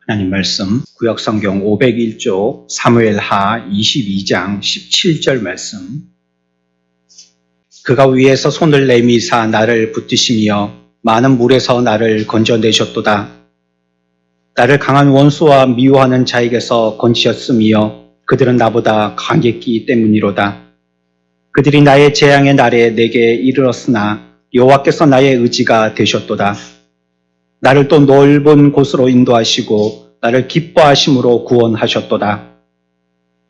하나님 말씀 구약성경 501쪽 사무엘하 22장 17절 말씀. 그가 위에서 손을 내미사 나를 붙드시며 많은 물에서 나를 건져내셨도다. 나를 강한 원수와 미워하는 자에게서 건지셨으며 그들은 나보다 강했기 때문이로다. 그들이 나의 재앙의 날에 내게 이르렀으나 여호와께서 나의 의지가 되셨도다. 나를 또 넓은 곳으로 인도하시고 나를 기뻐하심으로 구원하셨도다.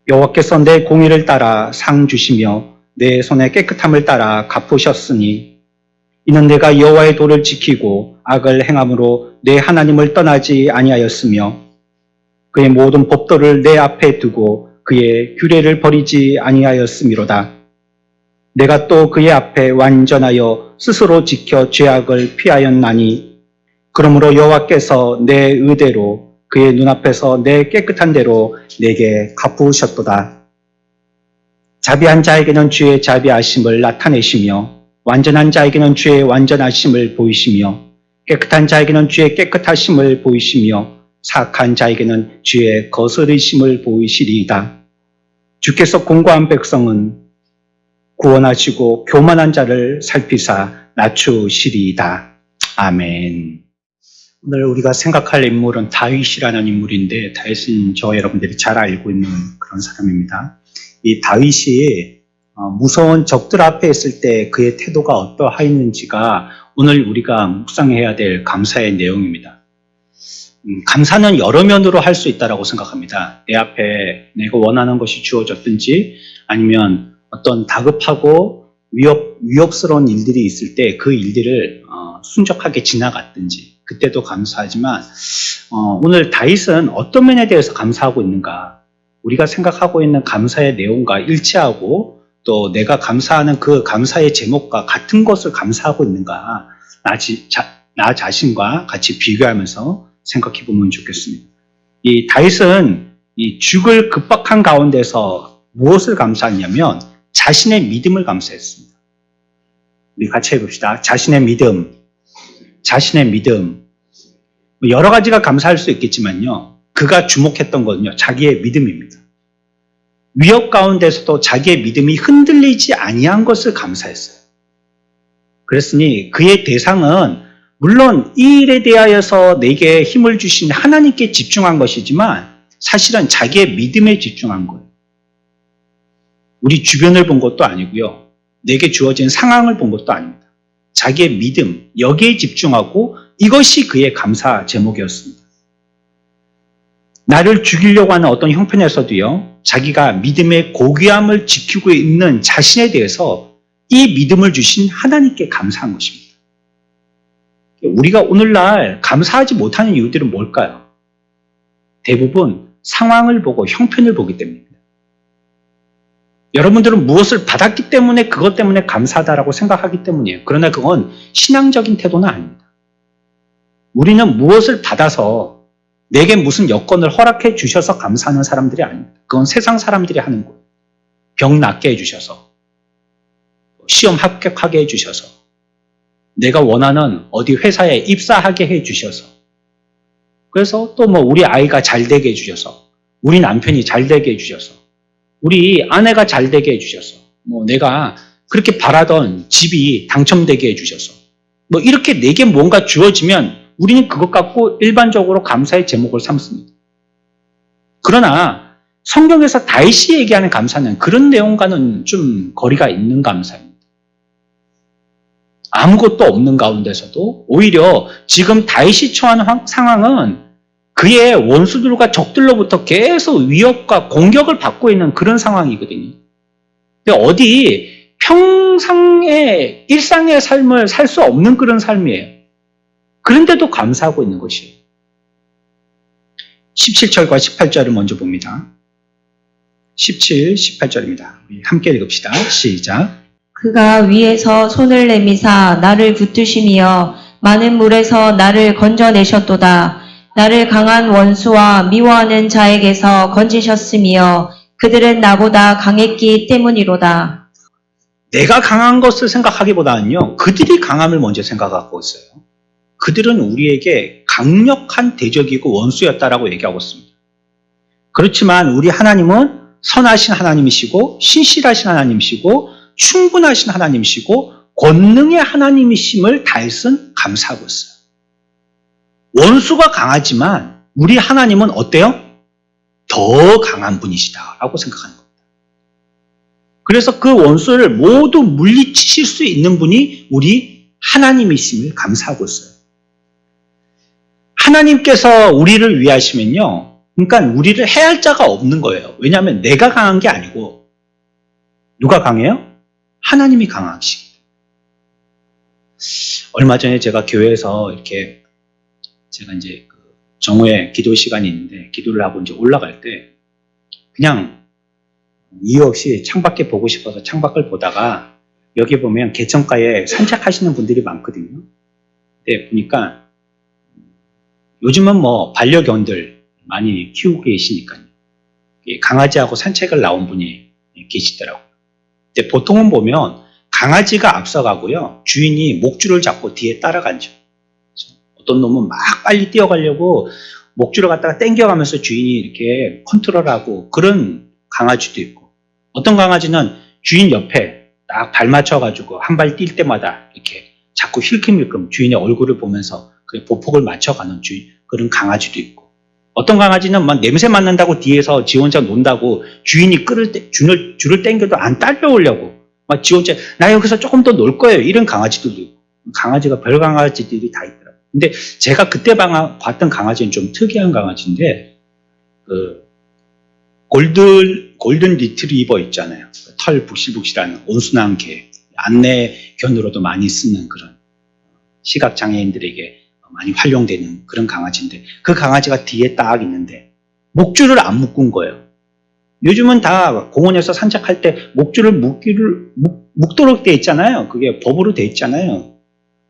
여호와께서 내 공의를 따라 상 주시며 내 손의 깨끗함을 따라 갚으셨으니 이는 내가 여호와의 도를 지키고 악을 행함으로 내 하나님을 떠나지 아니하였으며 그의 모든 법도를 내 앞에 두고 그의 규례를 버리지 아니하였음이로다. 내가 또 그의 앞에 완전하여 스스로 지켜 죄악을 피하였나니 그러므로 여호와께서 내 의대로 그의 눈앞에서 내 깨끗한 대로 내게 갚으셨도다. 자비한 자에게는 주의 자비하심을 나타내시며 완전한 자에게는 주의 완전하심을 보이시며 깨끗한 자에게는 주의 깨끗하심을 보이시며 사악한 자에게는 주의 거스르심을 보이시리이다. 주께서 공고한 백성은 구원하시고 교만한 자를 살피사 낮추시리이다. 아멘. 오늘 우리가 생각할 인물은 다윗이라는 인물인데 다윗은 저와 여러분들이 잘 알고 있는 그런 사람입니다. 이 다윗이 무서운 적들 앞에 있을 때 그의 태도가 어떠하였는지가 오늘 우리가 묵상해야 될 감사의 내용입니다. 감사는 여러 면으로 할 수 있다고 생각합니다. 내 앞에 내가 원하는 것이 주어졌든지 아니면 어떤 다급하고 위협스러운 일들이 있을 때 그 일들을 순적하게 지나갔든지 그때도 감사하지만 오늘 다윗은 어떤 면에 대해서 감사하고 있는가, 우리가 생각하고 있는 감사의 내용과 일치하고 또 내가 감사하는 그 감사의 제목과 같은 것을 감사하고 있는가, 나 자신과 같이 비교하면서 생각해 보면 좋겠습니다. 이 다윗은 이 죽을 급박한 가운데서 무엇을 감사했냐면 자신의 믿음을 감사했습니다. 우리 같이 해봅시다. 자신의 믿음. 여러 가지가 감사할 수 있겠지만요. 그가 주목했던 것은요. 자기의 믿음입니다. 위협 가운데서도 자기의 믿음이 흔들리지 아니한 것을 감사했어요. 그랬으니 그의 대상은 물론 이 일에 대하여서 내게 힘을 주신 하나님께 집중한 것이지만 사실은 자기의 믿음에 집중한 거예요. 우리 주변을 본 것도 아니고요. 내게 주어진 상황을 본 것도 아닙니다. 자기의 믿음, 여기에 집중하고 이것이 그의 감사 제목이었습니다. 나를 죽이려고 하는 어떤 형편에서도요. 자기가 믿음의 고귀함을 지키고 있는 자신에 대해서 이 믿음을 주신 하나님께 감사한 것입니다. 우리가 오늘날 감사하지 못하는 이유들은 뭘까요? 대부분 상황을 보고 형편을 보기 때문입니다. 여러분들은 무엇을 받았기 때문에 그것 때문에 감사하다라고 생각하기 때문이에요. 그러나 그건 신앙적인 태도는 아닙니다. 우리는 무엇을 받아서 내게 무슨 여건을 허락해 주셔서 감사하는 사람들이 아닙니다. 그건 세상 사람들이 하는 거예요. 병 낫게 해주셔서, 시험 합격하게 해주셔서, 내가 원하는 어디 회사에 입사하게 해주셔서, 그래서 또 우리 아이가 잘 되게 해주셔서, 우리 남편이 잘 되게 해주셔서, 우리 아내가 잘 되게 해주셔서, 내가 그렇게 바라던 집이 당첨되게 해주셔서, 이렇게 내게 뭔가 주어지면 우리는 그것 갖고 일반적으로 감사의 제목을 삼습니다. 그러나 성경에서 다윗이 얘기하는 감사는 그런 내용과는 좀 거리가 있는 감사입니다. 아무것도 없는 가운데서도 오히려 지금 다윗이 처한 상황은 그의 원수들과 적들로부터 계속 위협과 공격을 받고 있는 그런 상황이거든요. 근데 어디 평상의 일상의 삶을 살 수 없는 그런 삶이에요. 그런데도 감사하고 있는 것이에요. 17절과 18절을 먼저 봅니다. 17, 18절입니다. 우리 함께 읽읍시다. 시작. 그가 위에서 손을 내미사 나를 붙드시며 많은 물에서 나를 건져내셨도다. 나를 강한 원수와 미워하는 자에게서 건지셨으며 그들은 나보다 강했기 때문이로다. 내가 강한 것을 생각하기보다는요. 그들이 강함을 먼저 생각하고 있어요. 그들은 우리에게 강력한 대적이고 원수였다라고 얘기하고 있습니다. 그렇지만 우리 하나님은 선하신 하나님이시고 신실하신 하나님이시고 충분하신 하나님이시고 권능의 하나님이심을 다했은 감사하고 있어요. 원수가 강하지만 우리 하나님은 어때요? 더 강한 분이시다라고 생각하는 겁니다. 그래서 그 원수를 모두 물리치실 수 있는 분이 우리 하나님이심을 감사하고 있어요. 하나님께서 우리를 위하시면요, 그러니까 우리를 해할 자가 없는 거예요. 왜냐하면 내가 강한 게 아니고 누가 강해요? 하나님이 강하시기. 얼마 전에 제가 교회에서 이렇게 제가 이제 정오에 기도 시간이 있는데 기도를 하고 이제 올라갈 때 그냥 이유 없이 창밖에 보고 싶어서 창밖을 보다가 여기 보면 개천가에 산책하시는 분들이 많거든요. 근데 보니까 요즘은 뭐 반려견들 많이 키우고 계시니까요. 강아지하고 산책을 나온 분이 계시더라고요. 근데 보통은 보면 강아지가 앞서가고요. 주인이 목줄을 잡고 뒤에 따라가죠. 어떤 놈은 막 빨리 뛰어가려고 목줄을 갖다가 당겨가면서 주인이 이렇게 컨트롤하고 그런 강아지도 있고, 어떤 강아지는 주인 옆에 딱 발 맞춰가지고 한 발 뛸 때마다 이렇게 자꾸 힐끔힐끔 주인의 얼굴을 보면서 그 보폭을 맞춰가는 그런 강아지도 있고, 어떤 강아지는 막 냄새 맡는다고 뒤에서 지 혼자 논다고 주인이 끌을 때 줄을 당겨도 안 따라오려고 막 지 혼자 나 여기서 조금 더 놀 거예요 이런 강아지들도 있고, 강아지가 별 강아지들이 다 있더라고요. 근데 제가 그때 봤던 강아지는 좀 특이한 강아지인데, 골든 리트리버 있잖아요. 털 북실북실한 온순한 개, 안내견으로도 많이 쓰는 그런 시각장애인들에게 많이 활용되는 그런 강아지인데, 그 강아지가 뒤에 딱 있는데 목줄을 안 묶은 거예요. 요즘은 다 공원에서 산책할 때 목줄을 묶도록 돼 있잖아요. 그게 법으로 돼 있잖아요.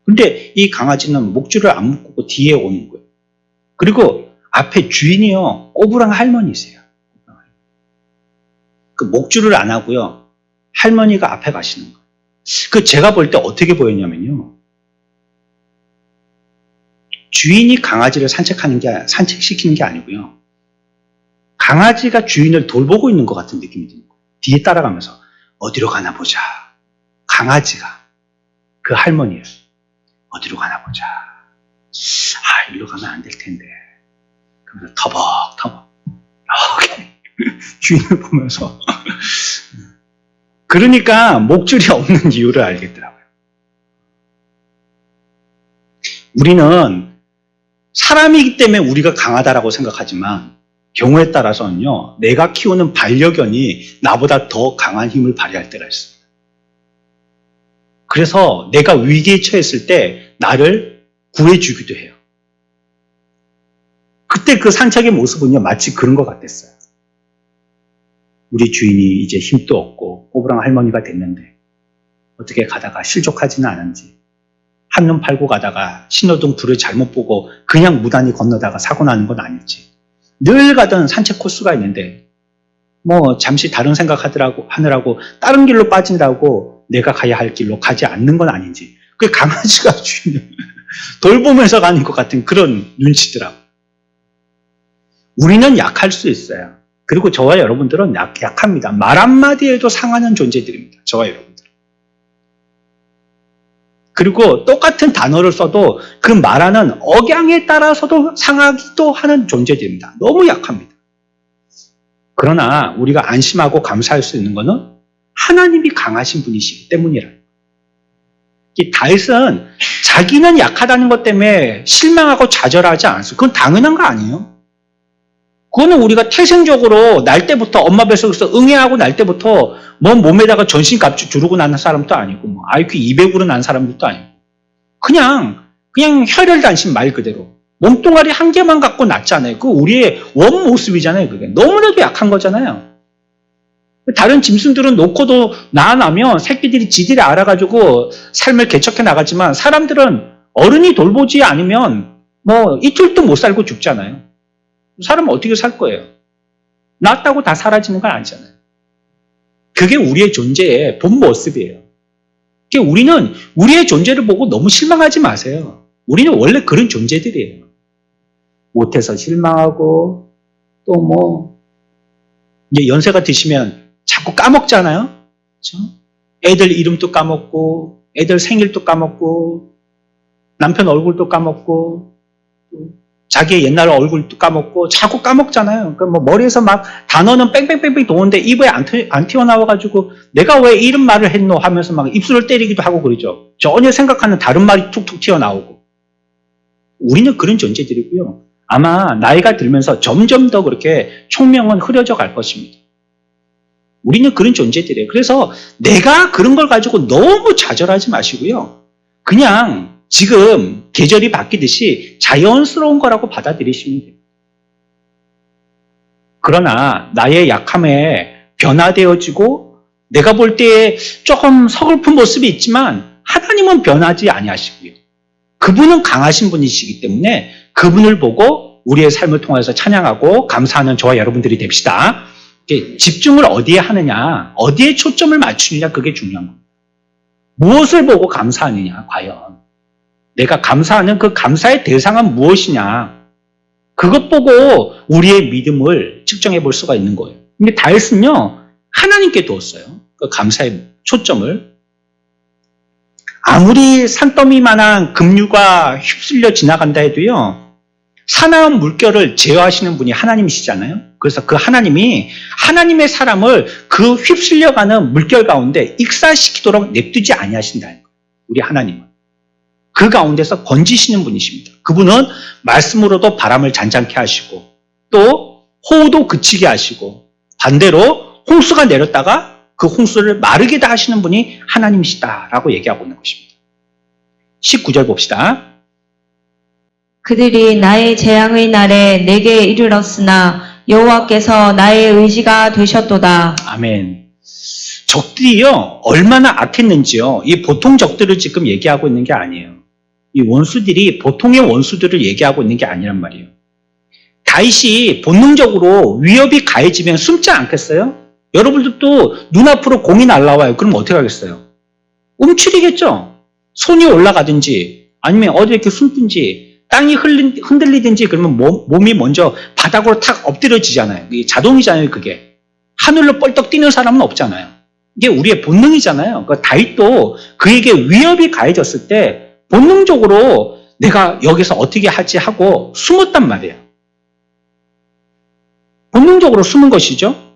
근데 이 강아지는 목줄을 안 묶고 뒤에 오는 거예요. 그리고 앞에 주인이요, 꼬부랑 할머니세요. 그 목줄을 안 하고요, 할머니가 앞에 가시는 거예요. 그 제가 볼 때 어떻게 보였냐면요, 주인이 강아지를 산책시키는 게 아니고요, 강아지가 주인을 돌보고 있는 것 같은 느낌이 드는 거예요. 뒤에 따라가면서 어디로 가나 보자. 강아지가 그 할머니예요. 어디로 가나 보자. 아, 일로 가면 안 될 텐데. 그러면서 터벅터벅 이렇게 주인을 보면서 그러니까 목줄이 없는 이유를 알겠더라고요. 우리는 사람이기 때문에 우리가 강하다라고 생각하지만 경우에 따라서는요, 내가 키우는 반려견이 나보다 더 강한 힘을 발휘할 때가 있습니다. 그래서 내가 위기에 처했을 때 나를 구해주기도 해요. 그때 그 산책의 모습은요, 마치 그런 것 같았어요. 우리 주인이 이제 힘도 없고 꼬부랑 할머니가 됐는데 어떻게 가다가 실족하지는 않은지, 한눈 팔고 가다가 신호등 불을 잘못 보고 그냥 무단히 건너다가 사고 나는 건 아닐지, 늘 가던 산책 코스가 있는데 뭐 잠시 다른 생각하느라고 다른 길로 빠진다고 내가 가야 할 길로 가지 않는 건 아닌지, 그 강아지가 주인을 돌보면서 가는 것 같은 그런 눈치더라고. 우리는 약할 수 있어요. 그리고 저와 여러분들은 약합니다. 말 한마디에도 상하는 존재들입니다. 저와 여러분들. 그리고 똑같은 단어를 써도 그 말하는 억양에 따라서도 상하기도 하는 존재들입니다. 너무 약합니다. 그러나 우리가 안심하고 감사할 수 있는 것은 하나님이 강하신 분이시기 때문이라. 이 다윗은 자기는 약하다는 것 때문에 실망하고 좌절하지 않았어요. 그건 당연한 거 아니에요. 그거는 우리가 태생적으로 날 때부터 엄마 뱃속에서 응애하고 날 때부터 먼 몸에다가 전신갑주 두르고 난 사람도 아니고, 뭐 IQ 200으로 난 사람들도 아니고, 그냥 혈혈단신 말 그대로 몸뚱아리 한 개만 갖고 났잖아요. 그 우리의 원 모습이잖아요. 그게 너무나도 약한 거잖아요. 다른 짐승들은 놓고도 낳아나면 새끼들이 지들이 알아가지고 삶을 개척해 나가지만, 사람들은 어른이 돌보지 않으면 뭐 이틀도 못 살고 죽잖아요. 사람은 어떻게 살 거예요? 낳았다고 다 사라지는 건 아니잖아요. 그게 우리의 존재의 본 모습이에요. 우리는 우리의 존재를 보고 너무 실망하지 마세요. 우리는 원래 그런 존재들이에요. 못해서 실망하고 또 뭐 이제 연세가 드시면 자꾸 까먹잖아요. 그렇죠? 애들 이름도 까먹고 애들 생일도 까먹고 남편 얼굴도 까먹고 자기의 옛날 얼굴도 까먹고 자꾸 까먹잖아요. 그러니까 뭐 머리에서 막 단어는 뺑뺑뺑뺑 도는데 입에 안 튀어나와가지고 내가 왜 이런 말을 했노 하면서 막 입술을 때리기도 하고 그러죠. 전혀 생각하는 다른 말이 툭툭 튀어나오고. 우리는 그런 존재들이고요. 아마 나이가 들면서 점점 더 그렇게 총명은 흐려져 갈 것입니다. 우리는 그런 존재들이에요. 그래서 내가 그런 걸 가지고 너무 좌절하지 마시고요. 그냥 지금 계절이 바뀌듯이 자연스러운 거라고 받아들이시면 돼요. 그러나 나의 약함에 변화되어지고 내가 볼 때 조금 서글픈 모습이 있지만 하나님은 변하지 아니하시고요. 그분은 강하신 분이시기 때문에 그분을 보고 우리의 삶을 통해서 찬양하고 감사하는 저와 여러분들이 됩시다. 집중을 어디에 하느냐, 어디에 초점을 맞추느냐 그게 중요한 겁니다. 무엇을 보고 감사하느냐 과연. 내가 감사하는 그 감사의 대상은 무엇이냐. 그것 보고 우리의 믿음을 측정해 볼 수가 있는 거예요. 근데 다윗은요, 하나님께 두었어요. 그 감사의 초점을. 아무리 산더미만한 급류가 휩쓸려 지나간다 해도요, 사나운 물결을 제어하시는 분이 하나님이시잖아요. 그래서 그 하나님이 하나님의 사람을 그 휩쓸려가는 물결 가운데 익사시키도록 냅두지 아니하신다는 거예요. 우리 하나님은. 그 가운데서 건지시는 분이십니다. 그분은 말씀으로도 바람을 잔잔케 하시고 또 호우도 그치게 하시고 반대로 홍수가 내렸다가 그 홍수를 마르게 다 하시는 분이 하나님이시다라고 얘기하고 있는 것입니다. 19절 봅시다. 그들이 나의 재앙의 날에 내게 이르렀으나 여호와께서 나의 의지가 되셨도다. 아멘. 적들이요, 얼마나 악했는지요. 이 보통 적들을 지금 얘기하고 있는 게 아니에요. 이 원수들이 보통의 원수들을 얘기하고 있는 게 아니란 말이에요. 다윗이 본능적으로 위협이 가해지면 숨지 않겠어요? 여러분들도 눈앞으로 공이 날라와요. 그럼 어떻게 하겠어요? 움츠리겠죠? 손이 올라가든지 아니면 어디 이렇게 숨든지 땅이 흔들리든지 그러면 몸이 먼저 바닥으로 탁 엎드려지잖아요. 이게 자동이잖아요, 그게. 하늘로 뻘떡 뛰는 사람은 없잖아요. 이게 우리의 본능이잖아요. 그러니까 다윗도 그에게 위협이 가해졌을 때 본능적으로 내가 여기서 어떻게 하지 하고 숨었단 말이에요. 본능적으로 숨은 것이죠.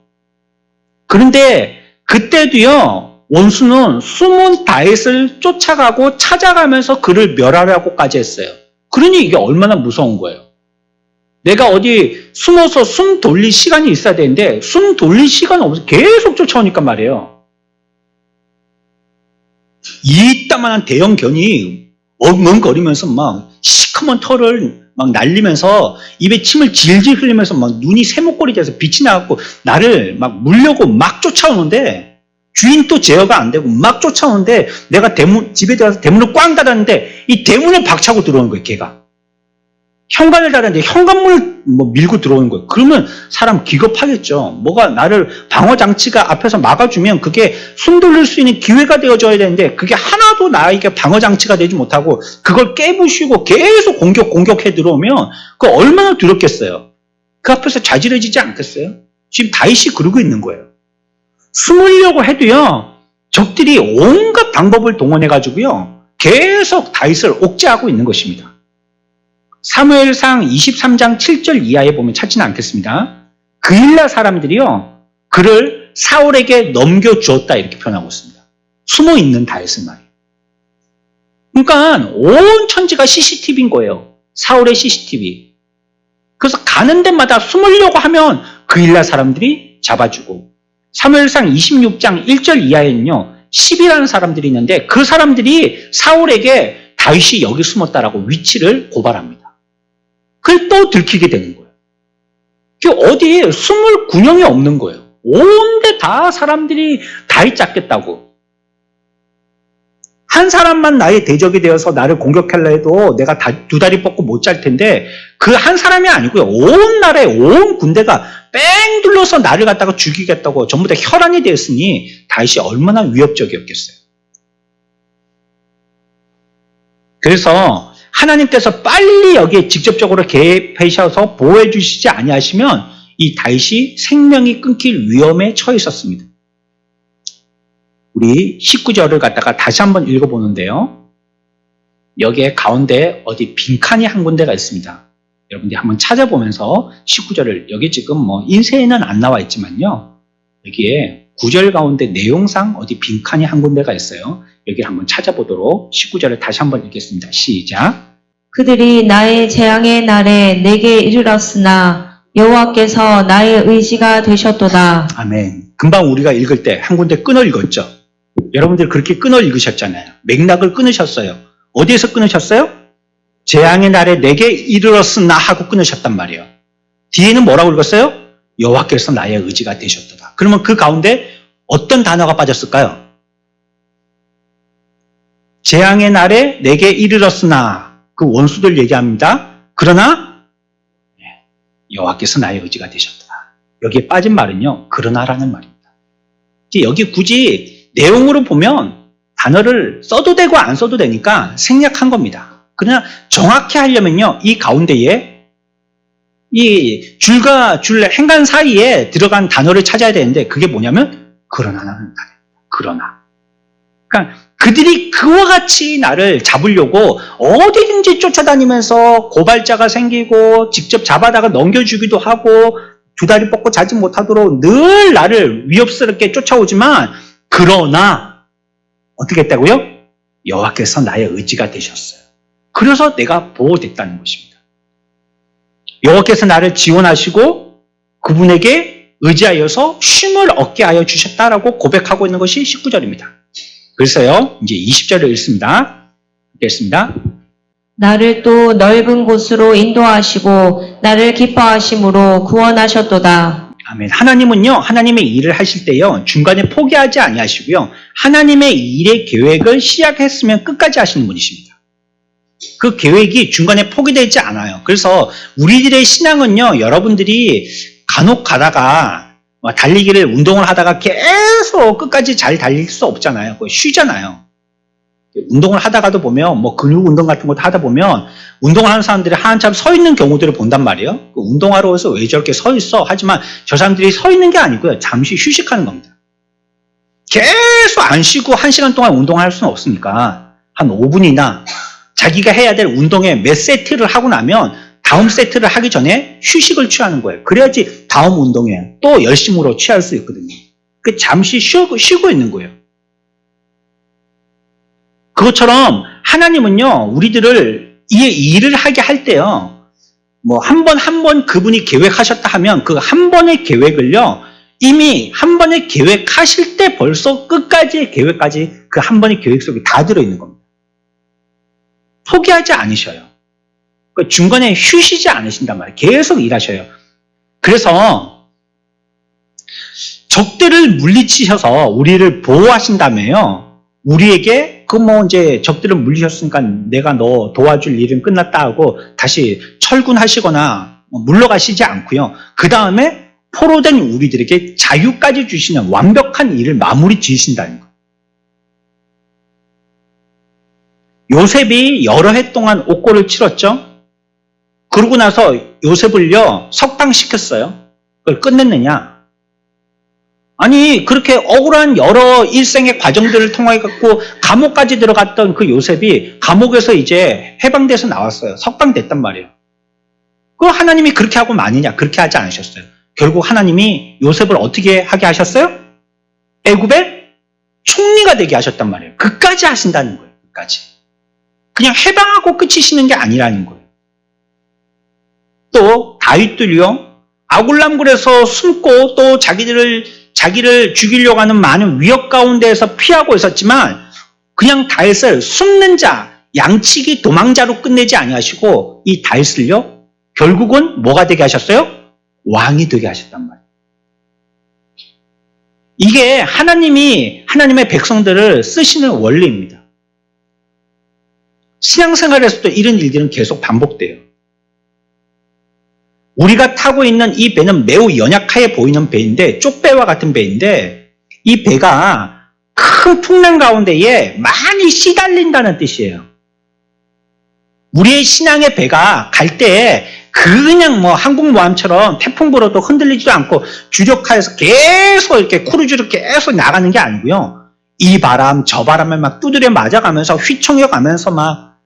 그런데 그때도요, 원수는 숨은 다윗을 쫓아가고 찾아가면서 그를 멸하려고까지 했어요. 그러니 이게 얼마나 무서운 거예요. 내가 어디 숨어서 숨 돌릴 시간이 있어야 되는데 숨 돌릴 시간 없어서 계속 쫓아오니까 말이에요. 이따만한 대형 견이 엉엉거리면서 막 시커먼 털을 막 날리면서 입에 침을 질질 흘리면서 막 눈이 세모꼴이 돼서 빛이 나갖고 나를 막 물려고 막 쫓아오는데 주인도 제어가 안 되고 막 쫓아오는데 내가 집에 들어가서 대문을 꽝 닫았는데 이 대문을 박차고 들어오는 거예요, 걔가. 현관을 닫았는데 현관문을 밀고 들어오는 거예요. 그러면 사람 기겁하겠죠. 뭐가 나를 방어장치가 앞에서 막아주면 그게 숨 돌릴 수 있는 기회가 되어줘야 되는데 그게 하나도 나에게 방어장치가 되지 못하고 그걸 깨부시고 계속 공격해 들어오면 그거 얼마나 두렵겠어요. 그 앞에서 좌지러지지 않겠어요? 지금 다윗이 그러고 있는 거예요. 숨으려고 해도요, 적들이 온갖 방법을 동원해가지고요, 계속 다윗을 옥죄하고 있는 것입니다. 사무엘상 23장 7절 이하에 보면 찾지는 않겠습니다. 그일라 사람들이요, 그를 사울에게 넘겨주었다 이렇게 표현하고 있습니다. 숨어 있는 다윗을 말이에요. 그러니까 온 천지가 CCTV인 거예요. 사울의 CCTV. 그래서 가는 데마다 숨으려고 하면 그일라 사람들이 잡아주고, 사무엘상 26장 1절 이하에는요, 10이라는 사람들이 있는데 그 사람들이 사울에게 다윗이 여기 숨었다라고 위치를 고발합니다. 그걸 또 들키게 되는 거예요. 어디에 숨을 군형이 없는 거예요. 온데 다 사람들이 다윗 잡겠다고. 한 사람만 나의 대적이 되어서 나를 공격하려 해도 내가 두 다리 뻗고 못 잘 텐데 그 한 사람이 아니고요. 온 나라의 온 군대가 뺑 둘러서 나를 갖다가 죽이겠다고 전부 다 혈안이 되었으니 다윗이 얼마나 위협적이었겠어요. 그래서 하나님께서 빨리 여기에 직접적으로 개입하셔서 보호해 주시지 아니하시면 이 다윗이 생명이 끊길 위험에 처해 있었습니다. 우리 19절을 갖다가 다시 한번 읽어보는데요. 여기에 가운데 어디 빈칸이 한 군데가 있습니다. 여러분들이 한번 찾아보면서 19절을 여기 지금 뭐 인쇄에는 안 나와 있지만요. 여기에 9절 가운데 내용상 어디 빈칸이 한 군데가 있어요. 여기 한번 찾아보도록 19절을 다시 한번 읽겠습니다. 시작. 그들이 나의 재앙의 날에 내게 이르렀으나 여호와께서 나의 의지가 되셨도다. 아멘. 금방 우리가 읽을 때 한 군데 끊어 읽었죠. 여러분들 그렇게 끊어 읽으셨잖아요. 맥락을 끊으셨어요. 어디에서 끊으셨어요? 재앙의 날에 내게 이르렀으나 하고 끊으셨단 말이에요. 뒤에는 뭐라고 읽었어요? 여호와께서 나의 의지가 되셨도다. 그러면 그 가운데 어떤 단어가 빠졌을까요? 재앙의 날에 내게 이르렀으나 그 원수들 얘기합니다. 그러나 여호와께서 나의 의지가 되셨도다. 여기에 빠진 말은요. 그러나라는 말입니다. 여기 굳이 내용으로 보면 단어를 써도 되고 안 써도 되니까 생략한 겁니다. 그러나 정확히 하려면요. 이 가운데에 이 줄과 줄 행간 사이에 들어간 단어를 찾아야 되는데 그게 뭐냐면 그러나라는 단어입니다. 그러나. 그러니까 그들이 그와 같이 나를 잡으려고 어디든지 쫓아다니면서 고발자가 생기고 직접 잡아다가 넘겨주기도 하고 두 다리 뻗고 자지 못하도록 늘 나를 위협스럽게 쫓아오지만 그러나 어떻게 했다고요? 여호와께서 나의 의지가 되셨어요. 그래서 내가 보호됐다는 것입니다. 여호와께서 나를 지원하시고 그분에게 의지하여서 쉼을 얻게 하여 주셨다라고 고백하고 있는 것이 19절입니다. 그래서요, 이제 20절을 읽습니다. 읽겠습니다. 나를 또 넓은 곳으로 인도하시고 나를 기뻐하심으로 구원하셨도다. 아멘. 하나님은요, 하나님의 일을 하실 때요, 중간에 포기하지 아니하시고요, 하나님의 일의 계획을 시작했으면 끝까지 하시는 분이십니다. 그 계획이 중간에 포기되지 않아요. 그래서 우리들의 신앙은요, 여러분들이 간혹 가다가 달리기를 운동을 하다가 계속 끝까지 잘 달릴 수 없잖아요. 쉬잖아요. 운동을 하다가도 보면 뭐 근육 운동 같은 것도 하다 보면 운동을 하는 사람들이 한참 서 있는 경우들을 본단 말이에요. 운동하러 와서 왜 저렇게 서 있어? 하지만 저 사람들이 서 있는 게 아니고요. 잠시 휴식하는 겁니다. 계속 안 쉬고 1시간 동안 운동할 수는 없으니까 한 5분이나 자기가 해야 될 운동에 몇 세트를 하고 나면 다음 세트를 하기 전에 휴식을 취하는 거예요. 그래야지 다음 운동에 또 열심으로 취할 수 있거든요. 잠시 쉬고 있는 거예요. 그것처럼 하나님은요, 우리들을 이 일을 하게 할 때요, 뭐 한 번 그분이 계획하셨다 하면 그 한 번의 계획을요, 이미 한 번의 계획하실 때 벌써 끝까지의 계획까지 그 한 번의 계획 속에 다 들어있는 겁니다. 포기하지 않으셔요. 중간에 쉬시지 않으신단 말이에요. 계속 일하셔요. 그래서 적들을 물리치셔서 우리를 보호하신다며요. 우리에게 이제 적들을 물리셨으니까 내가 너 도와줄 일은 끝났다 하고 다시 철군하시거나 물러가시지 않고요. 그 다음에 포로된 우리들에게 자유까지 주시는 완벽한 일을 마무리 지으신다는 거예요. 요셉이 여러 해 동안 옥고를 치렀죠. 그러고 나서 요셉을요, 석방시켰어요. 그걸 끝냈느냐? 아니, 그렇게 억울한 여러 일생의 과정들을 통해 갖고 감옥까지 들어갔던 그 요셉이 감옥에서 이제 해방돼서 나왔어요. 석방됐단 말이에요. 그 하나님이 그렇게 하고 마느냐? 그렇게 하지 않으셨어요. 결국 하나님이 요셉을 어떻게 하게 하셨어요? 애굽의 총리가 되게 하셨단 말이에요. 그까지 하신다는 거예요. 그까지. 그냥 해방하고 끝이시는 게 아니라는 거예요. 또 다윗들이요, 아굴람굴에서 숨고 또 자기를 죽이려고 하는 많은 위협 가운데에서 피하고 있었지만 그냥 다윗을 숨는 자, 양치기 도망자로 끝내지 아니하시고 이 다윗을요, 결국은 뭐가 되게 하셨어요? 왕이 되게 하셨단 말이에요. 이게 하나님이 하나님의 백성들을 쓰시는 원리입니다. 신앙생활에서도 이런 일들은 계속 반복돼요. 우리가 타고 있는 이 배는 매우 연약하게 보이는 배인데, 쪽배와 같은 배인데, 이 배가 큰 풍랑 가운데에 많이 시달린다는 뜻이에요. 우리의 신앙의 배가 갈 때 그냥 뭐 항공모함처럼 태풍 불어도 흔들리지도 않고 주력하에서 계속 이렇게 크루즈로 계속 나가는 게 아니고요. 이 바람 저 바람에 막 두드려 맞아가면서 휘청여 가면서 막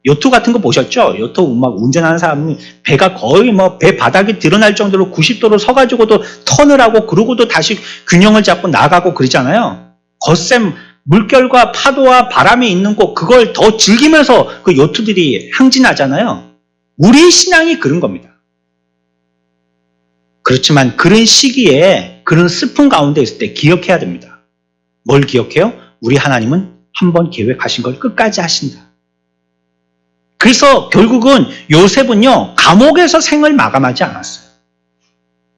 요트 같은 거 보셨죠? 요트 막 운전하는 사람이 배가 거의 뭐 배 바닥이 드러날 정도로 90도로 서가지고도 턴을 하고 그러고도 다시 균형을 잡고 나가고 그러잖아요. 거센 물결과 파도와 바람이 있는 곳 그걸 더 즐기면서 그 요트들이 항진하잖아요. 우리의 신앙이 그런 겁니다. 그렇지만 그런 시기에 그런 슬픔 가운데 있을 때 기억해야 됩니다. 뭘 기억해요? 우리 하나님은 한번 계획하신 걸 끝까지 하신다. 그래서 결국은 요셉은요 감옥에서 생을 마감하지 않았어요.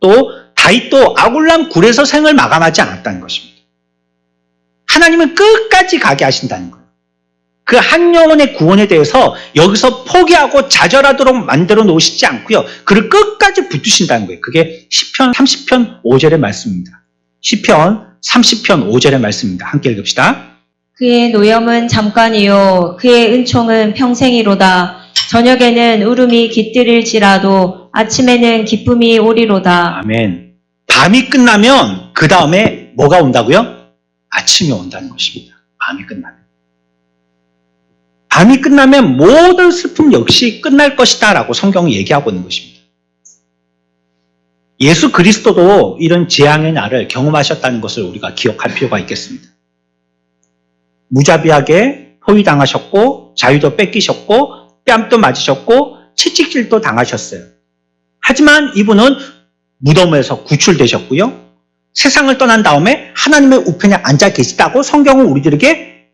또 다윗도 아굴람 굴에서 생을 마감하지 않았다는 것입니다. 하나님은 끝까지 가게 하신다는 거예요. 그 한 영혼의 구원에 대해서 여기서 포기하고 좌절하도록 만들어 놓으시지 않고요. 그를 끝까지 붙드신다는 거예요. 그게 시편 30편 5절의 말씀입니다. 시편 30편 5절의 말씀입니다. 함께 읽읍시다. 그의 노염은 잠깐이요 그의 은총은 평생이로다. 저녁에는 울음이 깃들일지라도 아침에는 기쁨이 오리로다. 아멘. 밤이 끝나면 그 다음에 뭐가 온다고요? 아침이 온다는 것입니다. 밤이 끝나면. 밤이 끝나면 모든 슬픔 역시 끝날 것이다 라고 성경은 얘기하고 있는 것입니다. 예수 그리스도도 이런 재앙의 날을 경험하셨다는 것을 우리가 기억할 필요가 있겠습니다. 무자비하게 포위당하셨고 자유도 뺏기셨고 뺨도 맞으셨고 채찍질도 당하셨어요. 하지만 이분은 무덤에서 구출되셨고요. 세상을 떠난 다음에 하나님의 우편에 앉아 계시다고 성경은 우리들에게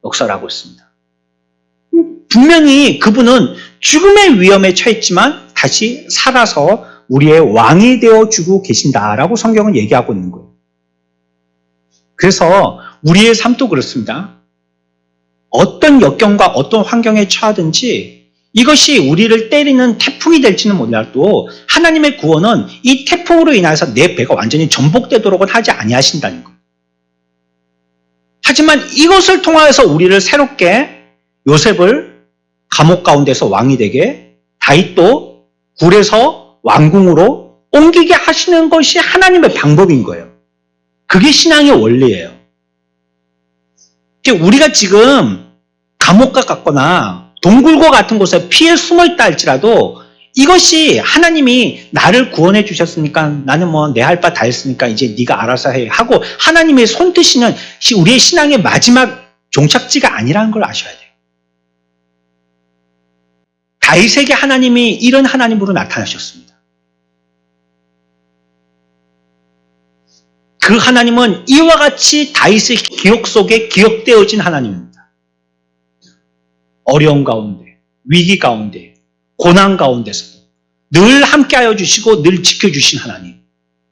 역설하고 있습니다. 분명히 그분은 죽음의 위험에 처했지만 다시 살아서 우리의 왕이 되어주고 계신다라고 성경은 얘기하고 있는 거예요. 그래서 우리의 삶도 그렇습니다. 어떤 역경과 어떤 환경에 처하든지 이것이 우리를 때리는 태풍이 될지는 몰라도 하나님의 구원은 이 태풍으로 인해서 내 배가 완전히 전복되도록은 하지 아니하신다는 거예요. 하지만 이것을 통하여서 우리를 새롭게 요셉을 감옥 가운데서 왕이 되게 다윗도 굴에서 왕궁으로 옮기게 하시는 것이 하나님의 방법인 거예요. 그게 신앙의 원리예요. 우리가 지금 감옥과 같거나 동굴과 같은 곳에 피해 숨어 있다 할지라도 이것이 하나님이 나를 구원해 주셨으니까 나는 뭐 내 할 바 다 했으니까 이제 네가 알아서 해 하고 하나님의 손뜻이는 우리의 신앙의 마지막 종착지가 아니라는 걸 아셔야 돼요. 다윗에게 하나님이 이런 하나님으로 나타나셨습니다. 그 하나님은 이와 같이 다윗의 기억 속에 기억되어진 하나님입니다. 어려운 가운데, 위기 가운데, 고난 가운데서도 늘 함께하여 주시고 늘 지켜주신 하나님,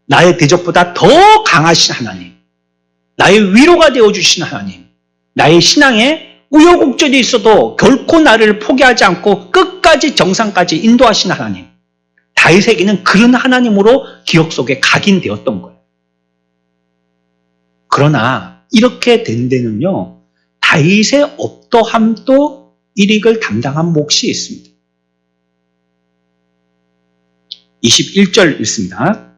나의 대적보다 더 강하신 하나님, 나의 위로가 되어주신 하나님, 나의 신앙에 우여곡절이 있어도 결코 나를 포기하지 않고 끝까지 정상까지 인도하신 하나님, 다윗에게는 그런 하나님으로 기억 속에 각인되었던 거예요. 그러나 이렇게 된 데는요, 다윗의 어떠함도 일익을 담당한 몫이 있습니다. 21절 읽습니다.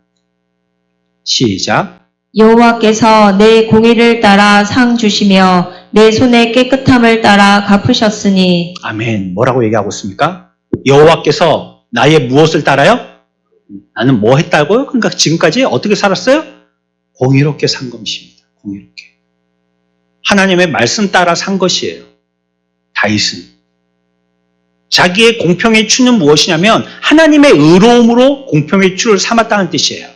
시작. 여호와께서 내 공의를 따라 상 주시며 내 손의 깨끗함을 따라 갚으셨으니. 아멘. 뭐라고 얘기하고 있습니까? 여호와께서 나의 무엇을 따라요? 나는 뭐 했다고요? 그러니까 지금까지 어떻게 살았어요? 공의롭게 산 것입니다. 공의롭게. 하나님의 말씀 따라 산 것이에요. 다윗은. 자기의 공평의 추는 무엇이냐면 하나님의 의로움으로 공평의 추를 삼았다는 뜻이에요.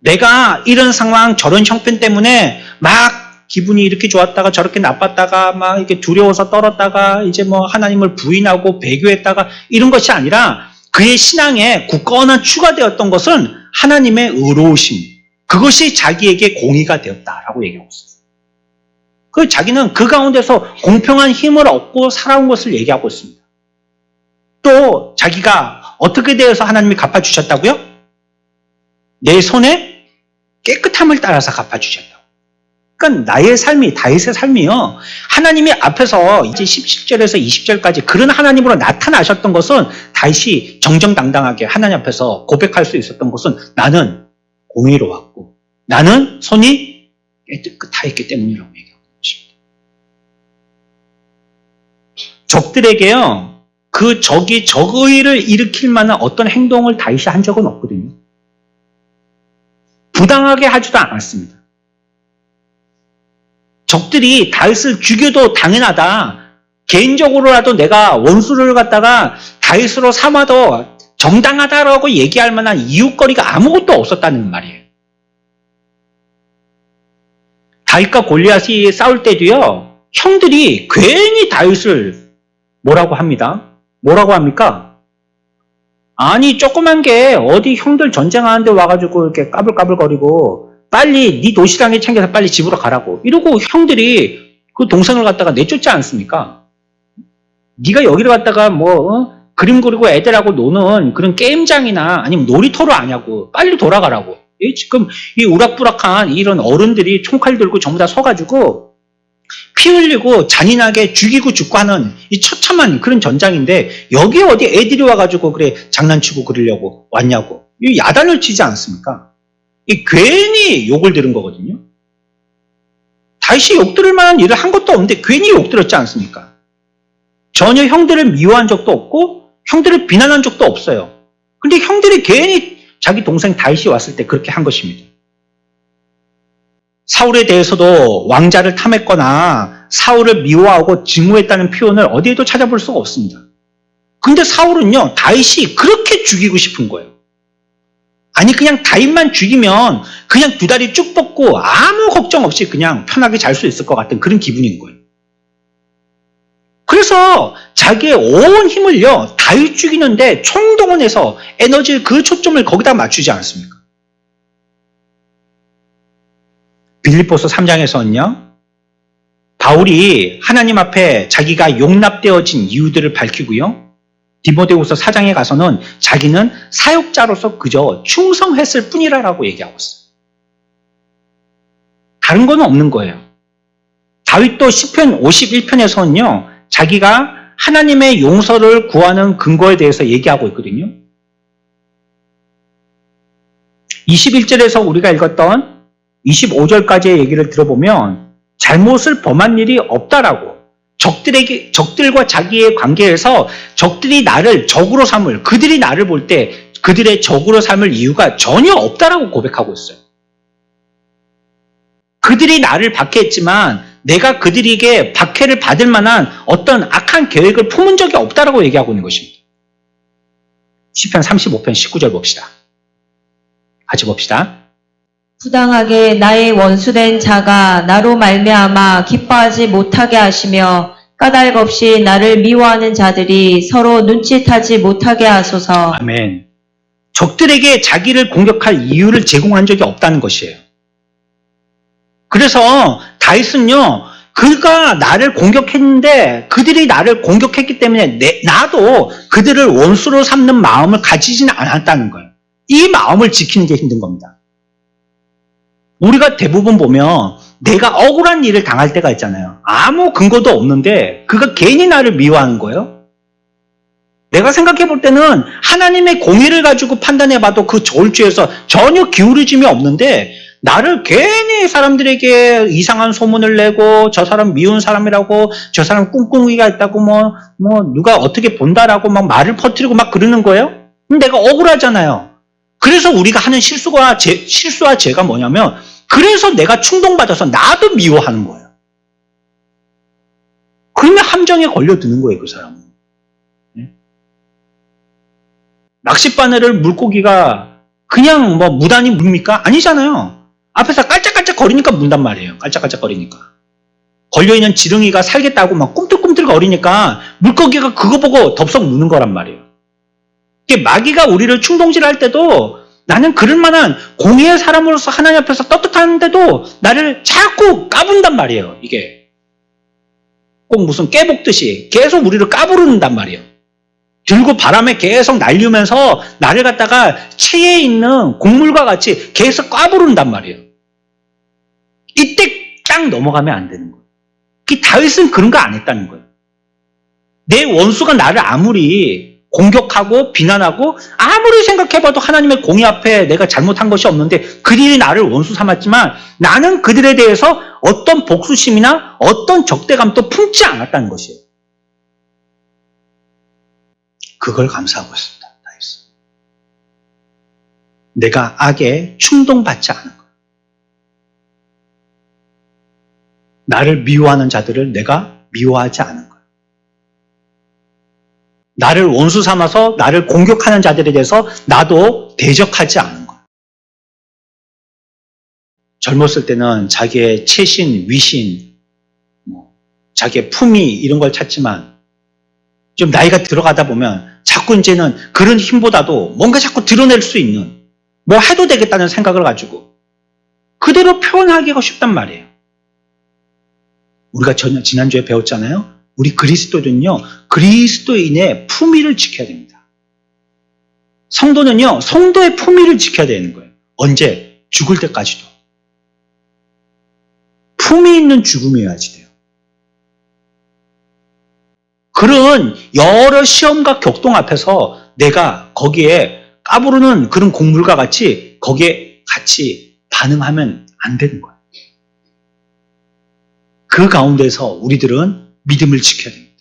내가 이런 상황, 저런 형편 때문에 막 기분이 이렇게 좋았다가 저렇게 나빴다가 막 이렇게 두려워서 떨었다가 이제 뭐 하나님을 부인하고 배교했다가 이런 것이 아니라 그의 신앙에 굳건한 추가 되었던 것은 하나님의 의로우심. 그것이 자기에게 공의가 되었다라고 얘기하고 있어요. 그 자기는 그 가운데서 공평한 힘을 얻고 살아온 것을 얘기하고 있습니다. 또 자기가 어떻게 되어서 하나님이 갚아주셨다고요? 내 손에 깨끗함을 따라서 갚아주셨다고. 그러니까 나의 삶이, 다윗의 삶이요, 하나님이 앞에서 이제 17절에서 20절까지 그런 하나님으로 나타나셨던 것은 다윗이 정정당당하게 하나님 앞에서 고백할 수 있었던 것은 나는 공의로웠고 나는 손이 깨끗하였기 때문이라고 얘기하고 있습니다. 적들에게요, 그 적이 적의를 일으킬 만한 어떤 행동을 다윗이 한 적은 없거든요. 부당하게 하지도 않았습니다. 적들이 다윗을 죽여도 당연하다, 개인적으로라도 내가 원수를 갖다가 다윗으로 삼아도 정당하다라고 얘기할 만한 이유거리가 아무것도 없었다는 말이에요. 다윗과 골리앗이 싸울 때도요, 형들이 괜히 다윗을 뭐라고 합니다. 뭐라고 합니까? 아니, 조그만 게 어디 형들 전쟁하는데 와가지고 이렇게 까불까불거리고 빨리 네 도시락에 챙겨서 빨리 집으로 가라고 이러고 형들이 그 동생을 갖다가 내쫓지 않습니까? 네가 여기를 갖다가 그림 그리고 애들하고 노는 그런 게임장이나 아니면 놀이터로 아냐고, 빨리 돌아가라고. 지금 이 우락부락한 이런 어른들이 총칼 들고 전부 다 서가지고 피 흘리고 잔인하게 죽이고 죽고 하는 이 처참한 그런 전장인데 여기에 어디 애들이 와가지고 그래 장난치고 그러려고 왔냐고. 이 야단을 치지 않습니까? 이 괜히 욕을 들은 거거든요. 다윗이 욕 들을 만한 일을 한 것도 없는데 괜히 욕 들었지 않습니까? 전혀 형들을 미워한 적도 없고 형들을 비난한 적도 없어요. 근데 형들이 괜히 자기 동생 다윗이 왔을 때 그렇게 한 것입니다. 사울에 대해서도 왕자를 탐했거나 사울을 미워하고 증오했다는 표현을 어디에도 찾아볼 수가 없습니다. 근데 사울은요, 다윗이 그렇게 죽이고 싶은 거예요. 아니, 그냥 다윗만 죽이면 그냥 두 다리 쭉 뻗고 아무 걱정 없이 그냥 편하게 잘 수 있을 것 같은 그런 기분인 거예요. 그래서 자기의 온 힘을요, 다윗 죽이는데 총동원해서 에너지를, 그 초점을 거기다 맞추지 않습니까? 빌립보서 3장에서는요, 바울이 하나님 앞에 자기가 용납되어진 이유들을 밝히고요, 디모데후서 4장에 가서는 자기는 사역자로서 그저 충성했을 뿐이라고 얘기하고 있어요. 다른 건 없는 거예요. 다윗도 시편 51편에서는요, 자기가 하나님의 용서를 구하는 근거에 대해서 얘기하고 있거든요. 21절에서 우리가 읽었던 25절까지의 얘기를 들어보면 잘못을 범한 일이 없다라고, 적들과 자기의 관계에서 적들이 나를 적으로 삼을, 그들이 나를 볼 때 그들의 적으로 삼을 이유가 전혀 없다라고 고백하고 있어요. 그들이 나를 박해했지만 내가 그들에게 박해를 받을 만한 어떤 악한 계획을 품은 적이 없다라고 얘기하고 있는 것입니다. 시편 35편 19절 봅시다. 같이 봅시다. 부당하게 나의 원수된 자가 나로 말미암아 기뻐하지 못하게 하시며 까닭 없이 나를 미워하는 자들이 서로 눈짓하지 못하게 하소서. 아멘. 적들에게 자기를 공격할 이유를 제공한 적이 없다는 것이에요. 그래서 다윗은요, 그가 나를 공격했는데 그들이 나를 공격했기 때문에 나도 그들을 원수로 삼는 마음을 가지지는 않았다는 거예요. 이 마음을 지키는 게 힘든 겁니다. 우리가 대부분 보면 내가 억울한 일을 당할 때가 있잖아요. 아무 근거도 없는데 그가 괜히 나를 미워하는 거예요. 내가 생각해 볼 때는 하나님의 공의를 가지고 판단해 봐도 그 저울주에서 전혀 기울어짐이 없는데 나를 괜히 사람들에게 이상한 소문을 내고 저 사람 미운 사람이라고, 저 사람 꿍꿍이가 있다고, 누가 어떻게 본다라고 막 말을 퍼뜨리고 막 그러는 거예요. 내가 억울하잖아요. 그래서 우리가 하는 실수와 죄가 뭐냐면, 그래서 내가 충동받아서 나도 미워하는 거예요. 그러면 함정에 걸려드는 거예요, 그 사람은. 낚싯바늘을 물고기가 그냥 무단히 뭅니까? 아니잖아요. 앞에서 깔짝깔짝 거리니까 문단 말이에요. 깔짝깔짝 거리니까. 걸려있는 지렁이가 살겠다고 막 꿈틀꿈틀 거리니까 물고기가 그거 보고 덥석 무는 거란 말이에요. 이게 마귀가 우리를 충동질할 때도 나는 그럴 만한 공의의 사람으로서 하나님 앞에서 떳떳한데도 나를 자꾸 까분단 말이에요. 이게 꼭 무슨 깨복듯이 계속 우리를 까부른단 말이에요. 들고 바람에 계속 날리면서 나를 갖다가 체에 있는 곡물과 같이 계속 까부른단 말이에요. 이때 딱 넘어가면 안 되는 거예요. 다윗은 그런 거 안 했다는 거예요. 내 원수가 나를 아무리 공격하고 비난하고 아무리 생각해봐도 하나님의 공의 앞에 내가 잘못한 것이 없는데 그들이 나를 원수 삼았지만 나는 그들에 대해서 어떤 복수심이나 어떤 적대감도 품지 않았다는 것이에요. 그걸 감사하고 있습니다. 다윗은. 내가 악에 충동받지 않은 거예요. 나를 미워하는 자들을 내가 미워하지 않은 거예요. 나를 원수 삼아서 나를 공격하는 자들에 대해서 나도 대적하지 않은 거예요. 젊었을 때는 자기의 체신, 위신, 자기의 품위 이런 걸 찾지만 좀 나이가 들어가다 보면 자꾸 이제는 그런 힘보다도 뭔가 자꾸 드러낼 수 있는 뭐 해도 되겠다는 생각을 가지고 그대로 표현하기가 쉽단 말이에요. 우리가 지난주에 배웠잖아요. 우리 그리스도는요, 그리스도인의 품위를 지켜야 됩니다. 성도는요, 성도의 품위를 지켜야 되는 거예요. 언제? 죽을 때까지도. 품위 있는 죽음이어야지 돼요. 그런 여러 시험과 격동 앞에서 내가 거기에 까부르는 그런 곡물과 같이 거기에 같이 반응하면 안 되는 거예요. 그 가운데서 우리들은 믿음을 지켜야 됩니다.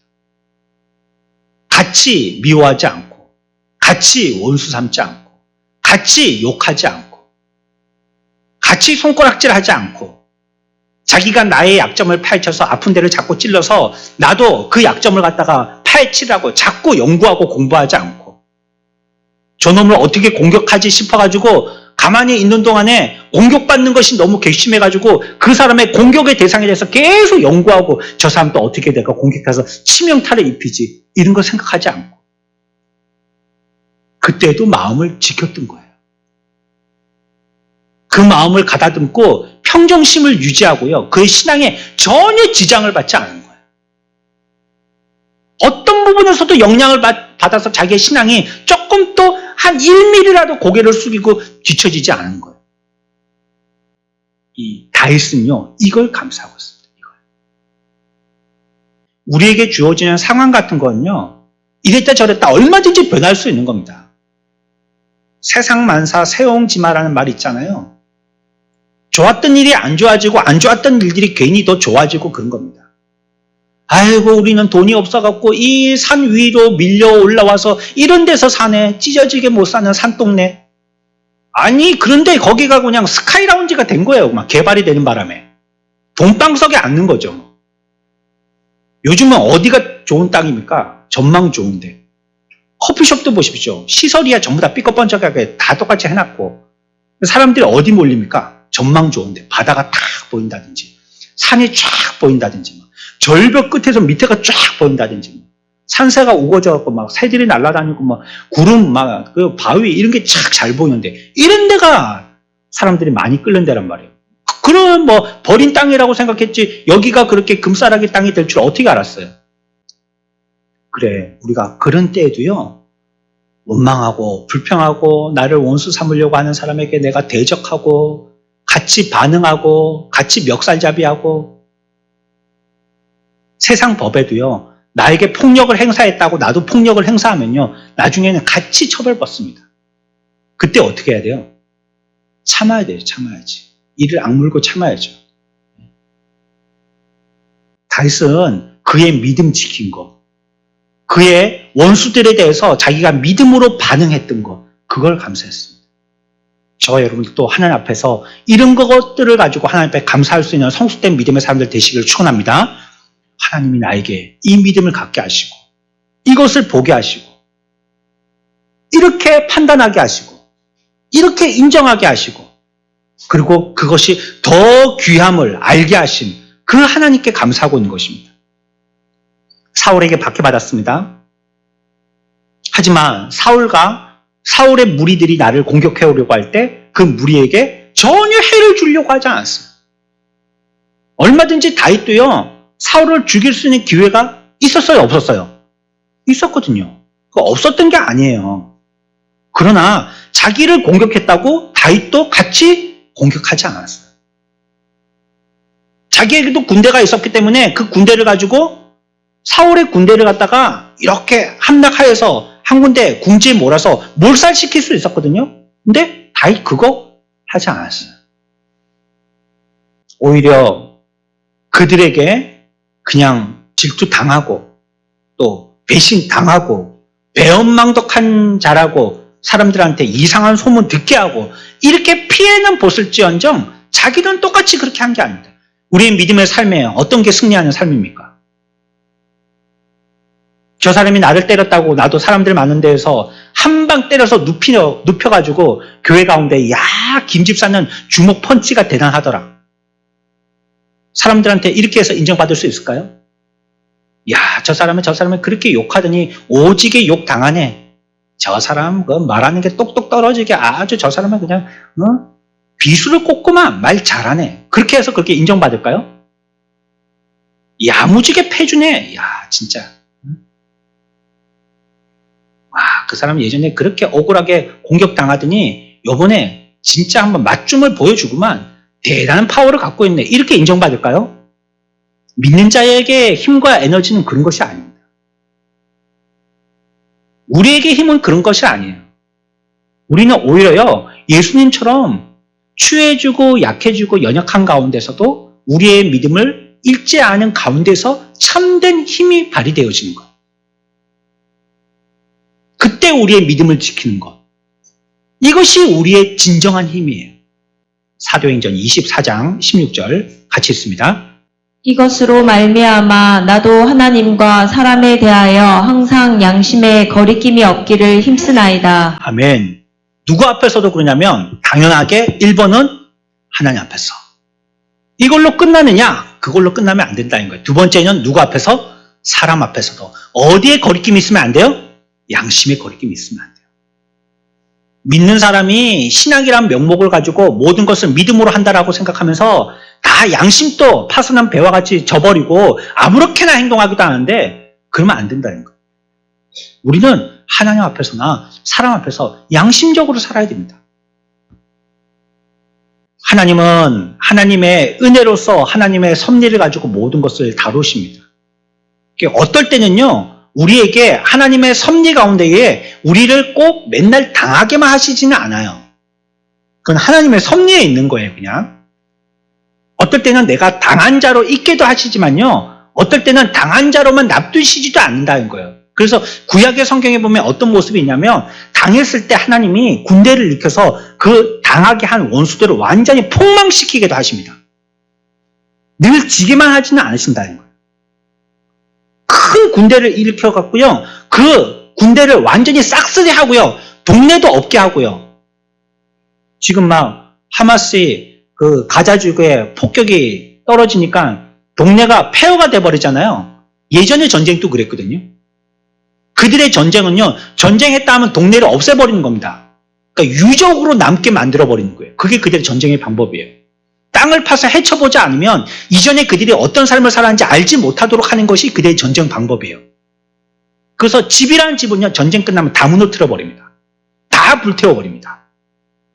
같이 미워하지 않고, 같이 원수 삼지 않고, 같이 욕하지 않고, 같이 손가락질하지 않고, 자기가 나의 약점을 파헤쳐서 아픈 데를 자꾸 찔러서 나도 그 약점을 갖다가 파헤치라고 자꾸 연구하고 공부하지 않고, 저놈을 어떻게 공격하지 싶어가지고 가만히 있는 동안에 공격받는 것이 너무 괘씸해가지고 그 사람의 공격의 대상에 대해서 계속 연구하고 저 사람 또 어떻게 내가 공격해서 치명타를 입히지 이런 거 생각하지 않고 그때도 마음을 지켰던 거예요. 그 마음을 가다듬고 평정심을 유지하고요. 그의 신앙에 전혀 지장을 받지 않은 거예요. 어떤 부분에서도 영향을 받아서 자기의 신앙이 조금 또 한 1mm라도 고개를 숙이고 뒤처지지 않은 거예요. 이 다윗은요, 이걸 감사하고 있습니다. 이걸. 우리에게 주어지는 상황 같은 건요, 이랬다 저랬다 얼마든지 변할 수 있는 겁니다. 세상만사 세옹지마라는 말이 있잖아요. 좋았던 일이 안 좋아지고 안 좋았던 일들이 괜히 더 좋아지고 그런 겁니다. 아이고 우리는 돈이 없어갖고 이 산 위로 밀려 올라와서 이런 데서 사네. 찢어지게 못 사는 산동네. 아니 그런데 거기가 그냥 스카이라운지가 된 거예요. 막 개발이 되는 바람에. 돈방석에 앉는 거죠. 요즘은 어디가 좋은 땅입니까? 전망 좋은데. 커피숍도 보십시오. 시설이야 전부 다 삐걱번쩍하게 다 똑같이 해놨고 사람들이 어디 몰립니까? 전망 좋은데. 바다가 탁 보인다든지 산이 쫙 보인다든지 절벽 끝에서 밑에가 쫙 보인다든지 산새가 우거져갖고 막 새들이 날아다니고 막 구름 막 그 바위 이런 게 쫙 잘 보이는데 이런 데가 사람들이 많이 끓는 데란 말이에요. 그런 뭐 버린 땅이라고 생각했지 여기가 그렇게 금싸라기 땅이 될 줄 어떻게 알았어요? 그래 우리가 그런 때에도요 원망하고 불평하고 나를 원수 삼으려고 하는 사람에게 내가 대적하고 같이 반응하고 같이 멱살잡이하고 세상 법에도요, 나에게 폭력을 행사했다고 나도 폭력을 행사하면요, 나중에는 같이 처벌받습니다. 그때 어떻게 해야 돼요? 참아야 돼요, 참아야지. 이를 악물고 참아야죠. 다윗은 그의 믿음 지킨 거, 그의 원수들에 대해서 자기가 믿음으로 반응했던 거, 그걸 감사했습니다. 저와 여러분들도 하나님 앞에서 이런 것들을 가지고 하나님 앞에 감사할 수 있는 성숙된 믿음의 사람들 되시기를 축원합니다. 하나님이 나에게 이 믿음을 갖게 하시고 이것을 보게 하시고 이렇게 판단하게 하시고 이렇게 인정하게 하시고 그리고 그것이 더 귀함을 알게 하신 그 하나님께 감사하고 있는 것입니다. 사울에게 박해받았습니다. 하지만 사울의 무리들이 나를 공격해 오려고 할 때 그 무리에게 전혀 해를 주려고 하지 않았어요. 얼마든지 다윗도요. 사울을 죽일 수 있는 기회가 있었어요? 없었어요? 있었거든요. 없었던 게 아니에요. 그러나 자기를 공격했다고 다윗도 같이 공격하지 않았어요. 자기에게도 군대가 있었기 때문에 그 군대를 가지고 사울의 군대를 갖다가 이렇게 함락하여서 한 군데 궁지에 몰아서 몰살시킬 수 있었거든요. 근데 다윗 그거 하지 않았어요. 오히려 그들에게 그냥 질투당하고 또 배신당하고 배은망덕한 자라고 사람들한테 이상한 소문 듣게 하고 이렇게 피해는 보실지언정 자기는 똑같이 그렇게 한 게 아닙니다. 우리의 믿음의 삶에 어떤 게 승리하는 삶입니까? 저 사람이 나를 때렸다고 나도 사람들 많은 데에서 한 방 때려서 눕혀가지고 교회 가운데 야 김 집사는 주먹 펀치가 대단하더라. 사람들한테 이렇게 해서 인정받을 수 있을까요? 야 저 사람은 그렇게 욕하더니 오지게 욕 당하네. 저 사람 그 말하는 게 똑똑 떨어지게 아주 저 사람은 그냥 비수를 꽂고만 말 잘하네. 그렇게 해서 그렇게 인정받을까요? 야무지게 패주네. 야 진짜. 와, 그 사람 예전에 그렇게 억울하게 공격당하더니 요번에 진짜 한번 맞춤을 보여주구만. 대단한 파워를 갖고 있네. 이렇게 인정받을까요? 믿는 자에게 힘과 에너지는 그런 것이 아닙니다. 우리에게 힘은 그런 것이 아니에요. 우리는 오히려요, 예수님처럼 추해지고 약해지고 연약한 가운데서도 우리의 믿음을 잃지 않은 가운데서 참된 힘이 발휘되어지는 것. 그때 우리의 믿음을 지키는 것. 이것이 우리의 진정한 힘이에요. 사도행전 24장 16절 같이 읽습니다. 이것으로 말미암아 나도 하나님과 사람에 대하여 항상 양심에 거리낌이 없기를 힘쓰나이다. 아멘. 누구 앞에서도 그러냐면 당연하게 1번은 하나님 앞에서. 이걸로 끝나느냐? 그걸로 끝나면 안 된다는 거예요. 두 번째는 누구 앞에서? 사람 앞에서도. 어디에 거리낌이 있으면 안 돼요? 양심에 거리낌이 있으면 안 돼요. 믿는 사람이 신앙이란 명목을 가지고 모든 것을 믿음으로 한다라고 생각하면서 다 양심도 파선한 배와 같이 져버리고 아무렇게나 행동하기도 하는데 그러면 안 된다는 거예요. 우리는 하나님 앞에서나 사람 앞에서 양심적으로 살아야 됩니다. 하나님은 하나님의 은혜로서 하나님의 섭리를 가지고 모든 것을 다루십니다. 어떨 때는요, 우리에게 하나님의 섭리 가운데에 우리를 꼭 맨날 당하게만 하시지는 않아요. 그건 하나님의 섭리에 있는 거예요, 그냥. 어떨 때는 내가 당한 자로 있게도 하시지만요, 어떨 때는 당한 자로만 놔두시지도 않는다는 거예요. 그래서 구약의 성경에 보면 어떤 모습이 있냐면 당했을 때 하나님이 군대를 일으켜서 그 당하게 한 원수들을 완전히 폭망시키게도 하십니다. 늘 지게만 하지는 않으신다는 거예요. 큰 군대를 일으켜갖고요, 그 군대를 완전히 싹쓸이하고요, 동네도 없게 하고요. 지금 막 하마스의 그 가자 지구에 폭격이 떨어지니까 동네가 폐허가 돼버리잖아요. 예전의 전쟁도 그랬거든요. 그들의 전쟁은요, 전쟁했다 하면 동네를 없애버리는 겁니다. 그러니까 유적으로 남게 만들어버리는 거예요. 그게 그들의 전쟁의 방법이에요. 땅을 파서 헤쳐보지 않으면 이전에 그들이 어떤 삶을 살았는지 알지 못하도록 하는 것이 그들의 전쟁 방법이에요. 그래서 집이라는 집은요, 전쟁 끝나면 다 무너뜨려 버립니다. 다 불태워버립니다.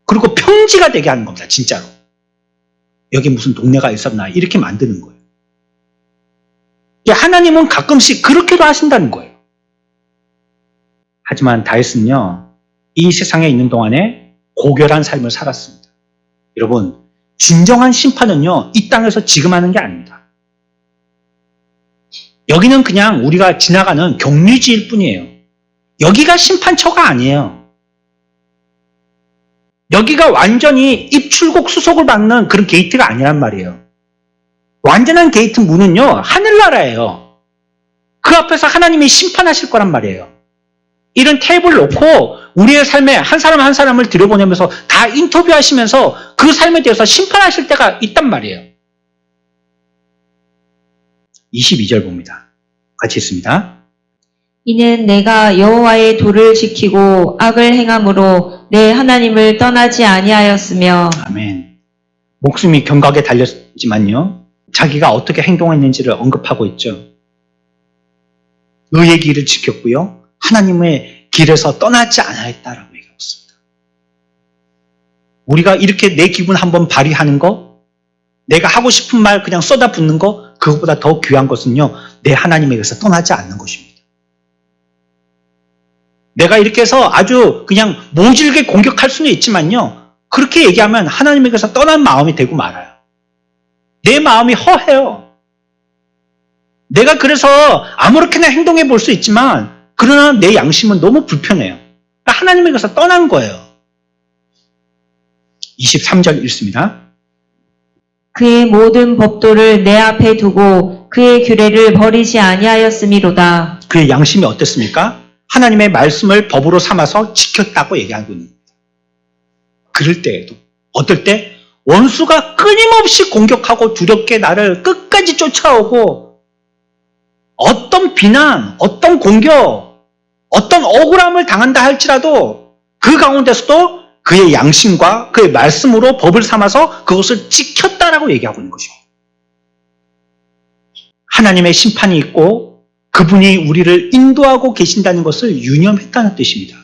그리고 평지가 되게 하는 겁니다. 진짜로. 여기 무슨 동네가 있었나 이렇게 만드는 거예요. 하나님은 가끔씩 그렇게도 하신다는 거예요. 하지만 다윗은요, 이 세상에 있는 동안에 고결한 삶을 살았습니다. 여러분, 진정한 심판은요, 이 땅에서 지금 하는 게 아닙니다. 여기는 그냥 우리가 지나가는 경유지일 뿐이에요. 여기가 심판처가 아니에요. 여기가 완전히 입출국 수속을 받는 그런 게이트가 아니란 말이에요. 완전한 게이트 문은요, 하늘나라예요. 그 앞에서 하나님이 심판하실 거란 말이에요. 이런 테이블 놓고 우리의 삶에 한 사람 한 사람을 들여보내면서 다 인터뷰하시면서 그 삶에 대해서 심판하실 때가 있단 말이에요. 22절 봅니다. 같이 읽습니다. 이는 내가 여호와의 도를 지키고 악을 행함으로 내 하나님을 떠나지 아니하였으며. 아멘. 목숨이 경각에 달렸지만요, 자기가 어떻게 행동했는지를 언급하고 있죠. 의의 길을 지켰고요, 하나님의 길에서 떠나지 않았다라고 얘기하고 있습니다. 우리가 이렇게 내 기분 한번 발휘하는 거, 내가 하고 싶은 말 그냥 쏟아붓는 거, 그것보다 더 귀한 것은요, 내 하나님에게서 떠나지 않는 것입니다. 내가 이렇게 해서 아주 그냥 모질게 공격할 수는 있지만요, 그렇게 얘기하면 하나님에게서 떠난 마음이 되고 말아요. 내 마음이 허해요. 내가 그래서 아무렇게나 행동해 볼 수 있지만, 그러나 내 양심은 너무 불편해요. 그러니까 하나님에게서 떠난 거예요. 23절 읽습니다. 그의 모든 법도를 내 앞에 두고 그의 규례를 버리지 아니하였음이로다. 그의 양심이 어땠습니까? 하나님의 말씀을 법으로 삼아서 지켰다고 얘기하고 있는 겁니다. 그럴 때에도 어떨 때 원수가 끊임없이 공격하고 두렵게 나를 끝까지 쫓아오고 어떤 비난, 어떤 공격, 어떤 억울함을 당한다 할지라도 그 가운데서도 그의 양심과 그의 말씀으로 법을 삼아서 그것을 지켰다라고 얘기하고 있는 것입니다. 하나님의 심판이 있고 그분이 우리를 인도하고 계신다는 것을 유념했다는 뜻입니다.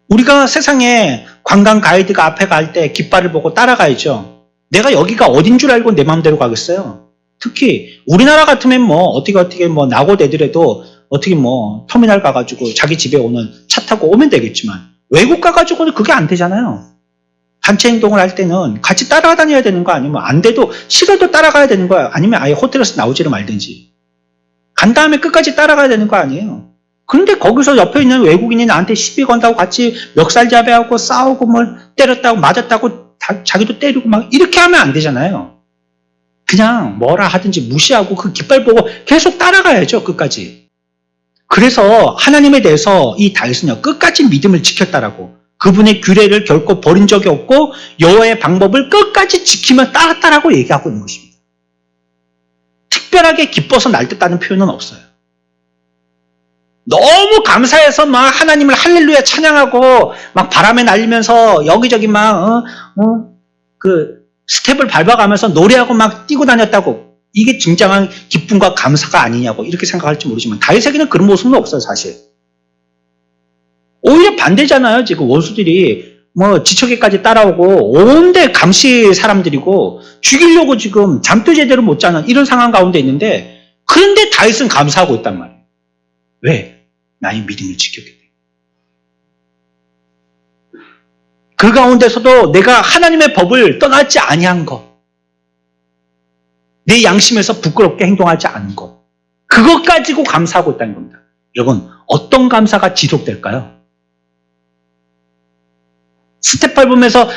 우리가 세상에 관광 가이드가 앞에 갈 때 깃발을 보고 따라가야죠. 내가 여기가 어딘 줄 알고 내 마음대로 가겠어요. 특히 우리나라 같으면 어떻게 낙오되더라도 어떻게 터미널 가가지고 자기 집에 오는 차 타고 오면 되겠지만 외국 가가지고는 그게 안 되잖아요. 단체 행동을 할 때는 같이 따라다녀야 되는 거 아니면 안 돼도 싫어도 따라가야 되는 거야. 아니면 아예 호텔에서 나오지를 말든지. 간 다음에 끝까지 따라가야 되는 거 아니에요. 그런데 거기서 옆에 있는 외국인이 나한테 시비 건다고 같이 멱살잡이하고 싸우고 때렸다고 맞았다고 자기도 때리고 이렇게 하면 안 되잖아요. 그냥 뭐라 하든지 무시하고 그 깃발 보고 계속 따라가야죠. 끝까지. 그래서 하나님에 대해서 이 다윗은요, 끝까지 믿음을 지켰다라고. 그분의 규례를 결코 버린 적이 없고 여호와의 방법을 끝까지 지키며 따랐다라고 얘기하고 있는 것입니다. 특별하게 기뻐서 날뛰었다는 표현은 없어요. 너무 감사해서 하나님을 할렐루야 찬양하고 바람에 날리면서 여기저기 스텝을 밟아가면서 노래하고 뛰고 다녔다고. 이게 진정한 기쁨과 감사가 아니냐고 이렇게 생각할지 모르지만 다윗에게는 그런 모습은 없어요, 사실. 오히려 반대잖아요. 지금 원수들이 지척에까지 따라오고 온데 감시 사람들이고 죽이려고 지금 잠도 제대로 못 자는 이런 상황 가운데 있는데, 그런데 다윗은 감사하고 있단 말이에요. 왜? 나의 믿음을 지켰기 때문에. 그 가운데서도 내가 하나님의 법을 떠나지 아니한 것, 내 양심에서 부끄럽게 행동하지 않은 것, 그것 가지고 감사하고 있다는 겁니다. 여러분, 어떤 감사가 지속될까요? 스텝 밟으면서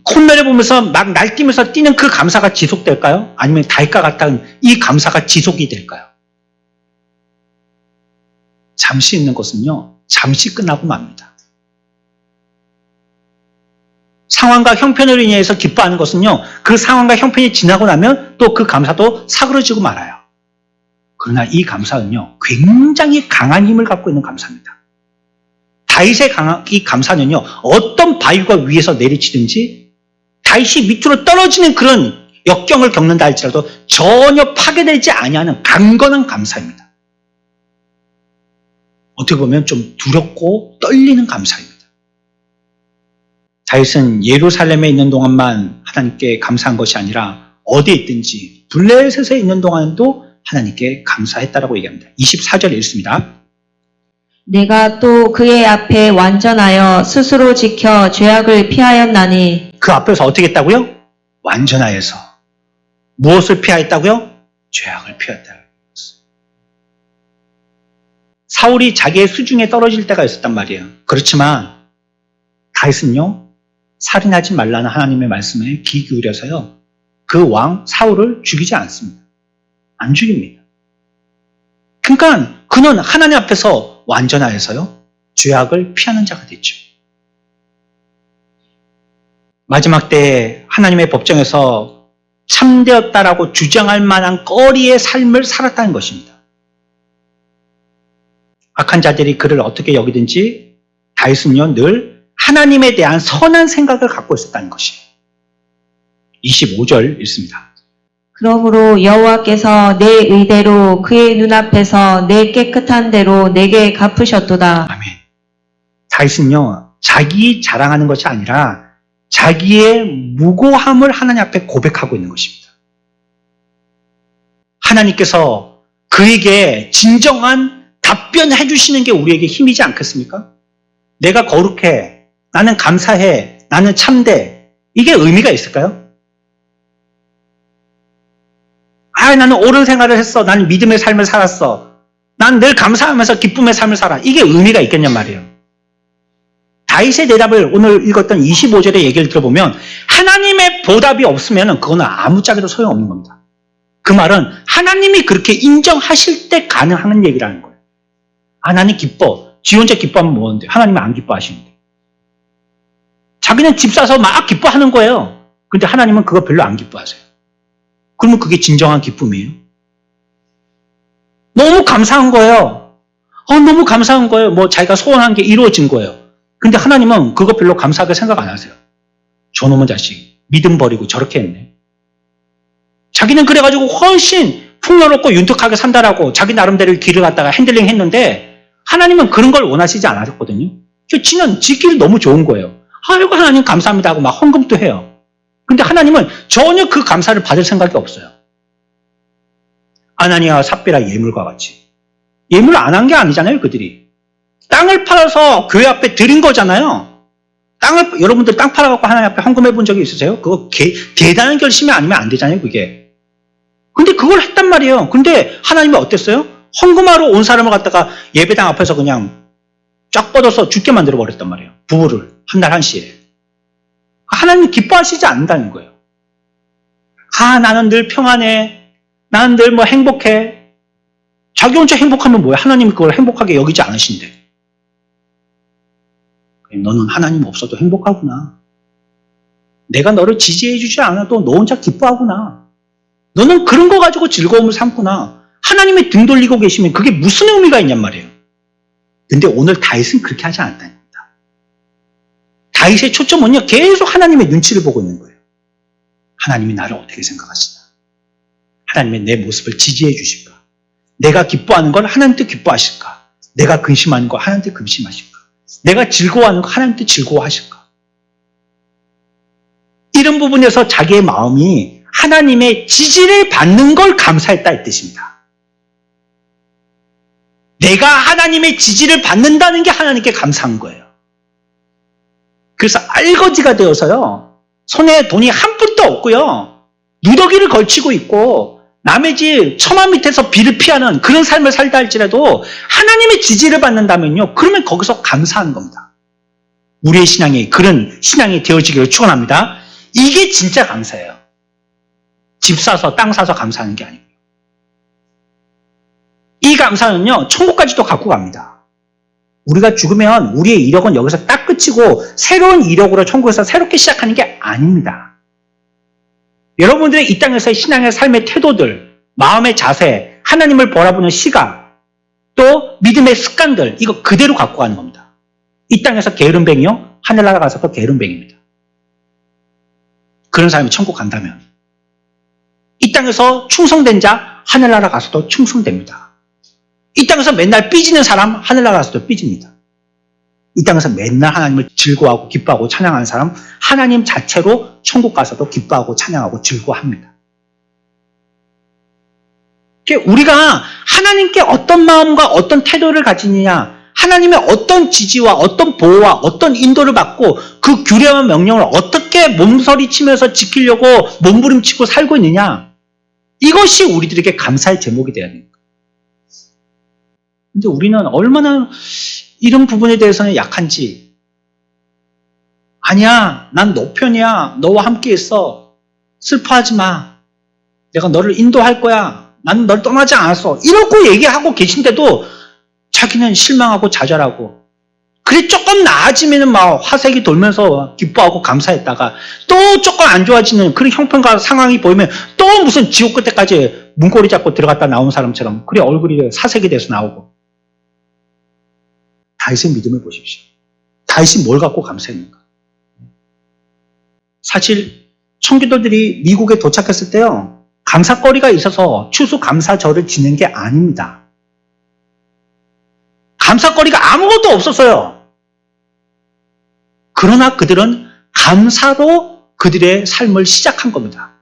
콧노래 보면서 날뛰면서 뛰는 그 감사가 지속될까요? 아니면 다윗과 같은 이 감사가 지속이 될까요? 잠시 있는 것은요, 잠시 끝나고 맙니다. 상황과 형편으로 인해서 기뻐하는 것은요, 그 상황과 형편이 지나고 나면 또 그 감사도 사그러지고 말아요. 그러나 이 감사는요, 굉장히 강한 힘을 갖고 있는 감사입니다. 다윗의 이 감사는요, 어떤 바위가 위에서 내리치든지 다윗이 밑으로 떨어지는 그런 역경을 겪는다 할지라도 전혀 파괴되지 아니하는 강건한 감사입니다. 어떻게 보면 좀 두렵고 떨리는 감사입니다. 다윗은 예루살렘에 있는 동안만 하나님께 감사한 것이 아니라 어디에 있든지 블레셋에 있는 동안도 하나님께 감사했다라고 얘기합니다. 24절 읽습니다. 내가 또 그의 앞에 완전하여 스스로 지켜 죄악을 피하였나니. 그 앞에서 어떻게 했다고요? 완전하여서. 무엇을 피하였다고요? 죄악을 피했다. 사울이 자기의 수중에 떨어질 때가 있었단 말이에요. 그렇지만 다윗은요, 살인하지 말라는 하나님의 말씀에 귀 기울여서요, 그 왕 사울을 죽이지 않습니다. 안 죽입니다. 그러니까 그는 하나님 앞에서 완전하여서요, 죄악을 피하는 자가 됐죠. 마지막 때에 하나님의 법정에서 참되었다라고 주장할 만한 거리의 삶을 살았다는 것입니다. 악한 자들이 그를 어떻게 여기든지 다윗은요, 늘 하나님에 대한 선한 생각을 갖고 있었다는 것이에요. 25절 읽습니다. 그러므로 여호와께서 내 의대로 그의 눈앞에서 내 깨끗한 대로 내게 갚으셨도다. 아멘. 다윗은요, 자기 자랑하는 것이 아니라 자기의 무고함을 하나님 앞에 고백하고 있는 것입니다. 하나님께서 그에게 진정한 답변해 주시는 게 우리에게 힘이지 않겠습니까? 내가 거룩해, 나는 감사해, 나는 참돼. 이게 의미가 있을까요? 나는 옳은 생활을 했어. 나는 믿음의 삶을 살았어. 난 늘 감사하면서 기쁨의 삶을 살아. 이게 의미가 있겠냔 말이에요. 다윗의 대답을 오늘 읽었던 25절의 얘기를 들어보면 하나님의 보답이 없으면 그거는 아무짝에도 소용없는 겁니다. 그 말은 하나님이 그렇게 인정하실 때 가능한 얘기라는 거예요. 나는 기뻐. 지 혼자 기뻐하면 뭐하는데 하나님은 안 기뻐하시는데. 자기는 집 사서 막 기뻐하는 거예요. 근데 하나님은 그거 별로 안 기뻐하세요. 그러면 그게 진정한 기쁨이에요. 너무 감사한 거예요. 너무 감사한 거예요. 뭐 자기가 소원한 게 이루어진 거예요. 근데 하나님은 그거 별로 감사하게 생각 안 하세요. 저놈의 자식 믿음 버리고 저렇게 했네. 자기는 그래가지고 훨씬 풍요롭고 윤택하게 산다라고 자기 나름대로 길을 갖다가 핸들링 했는데 하나님은 그런 걸 원하시지 않았거든요. 지는 지 길이 너무 좋은 거예요. 아이고 하나님 감사합니다 하고 막 헌금도 해요. 근데 하나님은 전혀 그 감사를 받을 생각이 없어요. 아나니아와 삽비라 예물과 같이. 예물 안 한 게 아니잖아요, 그들이. 땅을 팔아서 교회 앞에 드린 거잖아요. 여러분들 땅 팔아갖고 하나님 앞에 헌금해 본 적이 있으세요? 그거 대단한 결심이 아니면 안 되잖아요, 그게. 근데 그걸 했단 말이에요. 근데 하나님이 어땠어요? 헌금하러 온 사람을 갖다가 예배당 앞에서 그냥 쫙 뻗어서 죽게 만들어 버렸단 말이에요. 부부를 한 날 한시에. 하나님이 기뻐하시지 않는다는 거예요. 나는 늘 평안해. 나는 늘 뭐 행복해. 자기 혼자 행복하면 뭐야? 하나님이 그걸 행복하게 여기지 않으신대. 너는 하나님 없어도 행복하구나. 내가 너를 지지해 주지 않아도 너 혼자 기뻐하구나. 너는 그런 거 가지고 즐거움을 삼구나. 하나님의 등 돌리고 계시면 그게 무슨 의미가 있냔 말이에요. 근데 오늘 다윗은 그렇게 하지 않았다는 겁니다. 다윗의 초점은요, 계속 하나님의 눈치를 보고 있는 거예요. 하나님이 나를 어떻게 생각하시나? 하나님의 내 모습을 지지해 주실까? 내가 기뻐하는 걸 하나님도 기뻐하실까? 내가 근심하는 걸 하나님도 근심하실까? 내가 즐거워하는 거 하나님도 즐거워하실까? 이런 부분에서 자기의 마음이 하나님의 지지를 받는 걸 감사했다 이 뜻입니다. 내가 하나님의 지지를 받는다는 게 하나님께 감사한 거예요. 그래서 알거지가 되어서요, 손에 돈이 한 푼도 없고요, 누더기를 걸치고 있고 남의 집 처마 밑에서 비를 피하는 그런 삶을 살다 할지라도 하나님의 지지를 받는다면요, 그러면 거기서 감사하는 겁니다. 우리의 신앙이 그런 신앙이 되어지기를 축원합니다. 이게 진짜 감사예요. 집 사서 땅 사서 감사하는 게 아니고요. 이 감사는요, 천국까지도 갖고 갑니다. 우리가 죽으면 우리의 이력은 여기서 딱 끝이고 새로운 이력으로 천국에서 새롭게 시작하는 게 아닙니다. 여러분들의 이 땅에서의 신앙의 삶의 태도들, 마음의 자세, 하나님을 바라보는 시각, 또 믿음의 습관들, 이거 그대로 갖고 가는 겁니다. 이 땅에서 게으름뱅이요, 하늘나라 가서도 게으름뱅이입니다. 그런 사람이 천국 간다면 이 땅에서 충성된 자, 하늘나라 가서도 충성됩니다. 이 땅에서 맨날 삐지는 사람, 하늘나라 가서도 삐집니다. 이 땅에서 맨날 하나님을 즐거워하고 기뻐하고 찬양하는 사람, 하나님 자체로 천국 가서도 기뻐하고 찬양하고 즐거워합니다. 우리가 하나님께 어떤 마음과 어떤 태도를 가지느냐, 하나님의 어떤 지지와 어떤 보호와 어떤 인도를 받고 그 규례와 명령을 어떻게 몸서리치면서 지키려고 몸부림치고 살고 있느냐, 이것이 우리들에게 감사의 제목이 되어야 됩니다. 근데 우리는 얼마나 이런 부분에 대해서는 약한지, 아니야, 난 너 편이야, 너와 함께 있어, 슬퍼하지 마, 내가 너를 인도할 거야, 나는 널 떠나지 않았어, 이러고 얘기하고 계신데도 자기는 실망하고 좌절하고, 그래 조금 나아지면 막 화색이 돌면서 기뻐하고 감사했다가 또 조금 안 좋아지는 그런 형편과 상황이 보이면 또 무슨 지옥 끝에까지 문고리 잡고 들어갔다 나온 사람처럼 그래 얼굴이 사색이 돼서 나오고. 다윗의 믿음을 보십시오. 다윗이 뭘 갖고 감사했는가? 사실 청교도들이 미국에 도착했을 때요, 감사거리가 있어서 추수감사절을 지는 게 아닙니다. 감사거리가 아무것도 없었어요. 그러나 그들은 감사로 그들의 삶을 시작한 겁니다.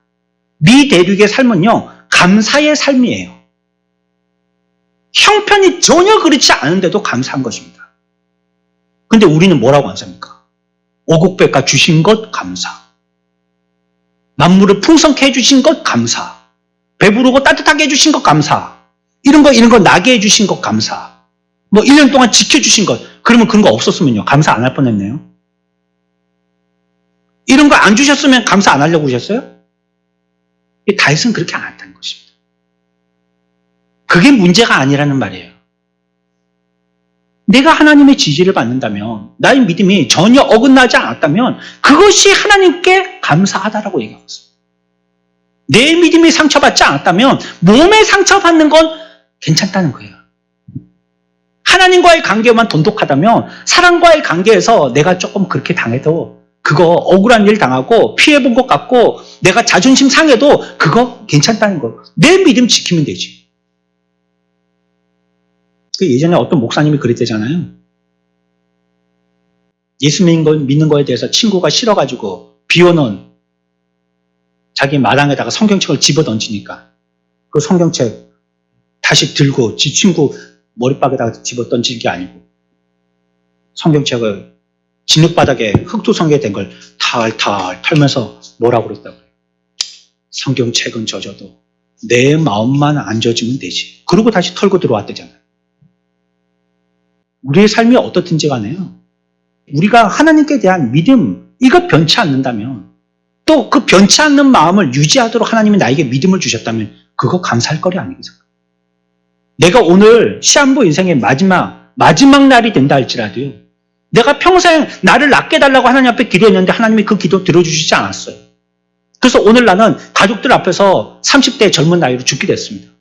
미 대륙의 삶은요, 감사의 삶이에요. 형편이 전혀 그렇지 않은데도 감사한 것입니다. 근데 우리는 뭐라고 안습니까? 오곡백과 주신 것 감사. 만물을 풍성케 해주신 것 감사. 배부르고 따뜻하게 해주신 것 감사. 이런 거 나게 해주신 것 감사. 뭐 1년 동안 지켜주신 것. 그러면 그런 거 없었으면요, 감사 안 할 뻔했네요. 이런 거 안 주셨으면 감사 안 하려고 그러셨어요? 다윗은 그렇게 안 했다는 것입니다. 그게 문제가 아니라는 말이에요. 내가 하나님의 지지를 받는다면, 나의 믿음이 전혀 어긋나지 않았다면 그것이 하나님께 감사하다라고 얘기하고 있습니다. 내 믿음이 상처받지 않았다면 몸에 상처받는 건 괜찮다는 거예요. 하나님과의 관계만 돈독하다면 사랑과의 관계에서 내가 조금 그렇게 당해도 그거 억울한 일 당하고 피해본 것 같고 내가 자존심 상해도 그거 괜찮다는 거. 내 믿음 지키면 되지. 예전에 어떤 목사님이 그랬대잖아요. 예수 믿는 거에 대해서 친구가 싫어가지고 비워놓은 자기 마당에다가 성경책을 집어 던지니까 그 성경책 다시 들고 지 친구 머리박에다가 집어 던진 게 아니고 성경책을 진흙바닥에 흙투성이가 된 걸 탈탈 털면서 뭐라고 그랬다고요. 성경책은 젖어도 내 마음만 안 젖으면 되지. 그러고 다시 털고 들어왔대잖아요. 우리의 삶이 어떻든지 간에요. 우리가 하나님께 대한 믿음, 이거 변치 않는다면 또 그 변치 않는 마음을 유지하도록 하나님이 나에게 믿음을 주셨다면 그거 감사할 거리 아니겠습니까? 내가 오늘 시한부 인생의 마지막 날이 된다 할지라도요. 내가 평생 나를 낫게 해달라고 하나님 앞에 기도했는데 하나님이 그 기도 들어주시지 않았어요. 그래서 오늘 나는 가족들 앞에서 30대 젊은 나이로 죽게 됐습니다.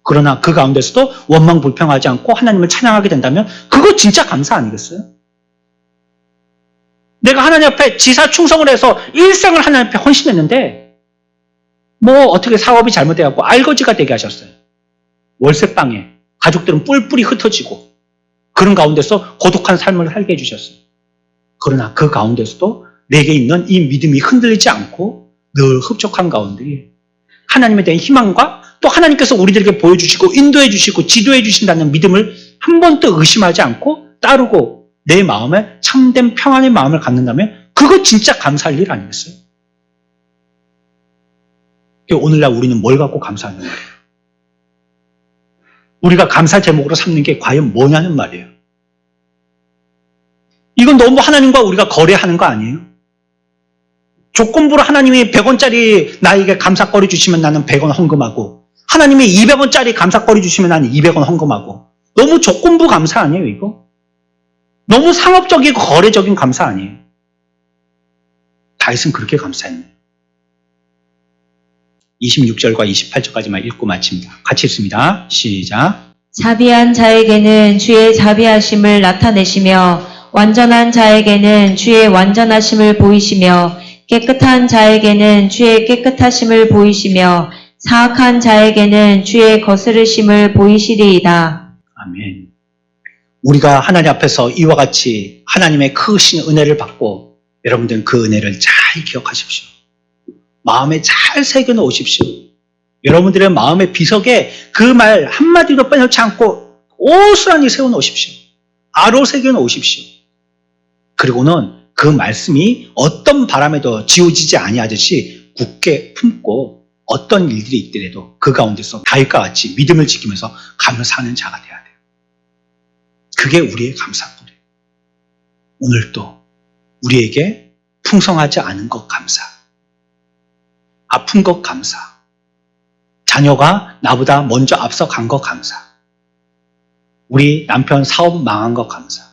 그러나 그 가운데서도 원망 불평하지 않고 하나님을 찬양하게 된다면 그거 진짜 감사 아니겠어요? 내가 하나님 앞에 지사 충성을 해서 일생을 하나님 앞에 헌신했는데 뭐 어떻게 사업이 잘못돼갖고 알거지가 되게 하셨어요. 월세방에 가족들은 뿔뿔이 흩어지고 그런 가운데서 고독한 삶을 살게 해주셨어요. 그러나 그 가운데서도 내게 있는 이 믿음이 흔들리지 않고 늘 흡족한 가운데 하나님에 대한 희망과 또 하나님께서 우리들에게 보여주시고 인도해 주시고 지도해 주신다는 믿음을 한 번도 의심하지 않고 따르고 내 마음에 참된 평안의 마음을 갖는다면 그거 진짜 감사할 일 아니겠어요? 오늘날 우리는 뭘 갖고 감사하는 말이에요? 우리가 감사 제목으로 삼는 게 과연 뭐냐는 말이에요. 이건 너무 하나님과 우리가 거래하는 거 아니에요? 조건부로 하나님이 100원짜리 나에게 감사거리 주시면 나는 100원 헌금하고 하나님이 200원짜리 감사거리 주시면 나는 200원 헌금하고 너무 조건부 감사 아니에요 이거? 너무 상업적이고 거래적인 감사 아니에요? 다윗은 그렇게 감사했네요. 26절과 28절까지만 읽고 마칩니다. 같이 읽습니다. 시작. 자비한 자에게는 주의 자비하심을 나타내시며 완전한 자에게는 주의 완전하심을 보이시며 깨끗한 자에게는 주의 깨끗하심을 보이시며 사악한 자에게는 주의 거스르심을 보이시리이다. 아멘. 우리가 하나님 앞에서 이와 같이 하나님의 크신 은혜를 받고 여러분들은 그 은혜를 잘 기억하십시오. 마음에 잘 새겨놓으십시오. 여러분들의 마음의 비석에 그 말 한마디도 빼놓지 않고 오스란히 세워놓으십시오. 아로 새겨놓으십시오. 그리고는 그 말씀이 어떤 바람에도 지워지지 아니하듯이 굳게 품고 어떤 일들이 있더라도 그 가운데서 다윗과 같이 믿음을 지키면서 감사하는 자가 되어야 돼요. 그게 우리의 감사거리예요. 오늘도 우리에게 풍성하지 않은 것 감사, 아픈 것 감사, 자녀가 나보다 먼저 앞서간 것 감사, 우리 남편 사업 망한 것 감사,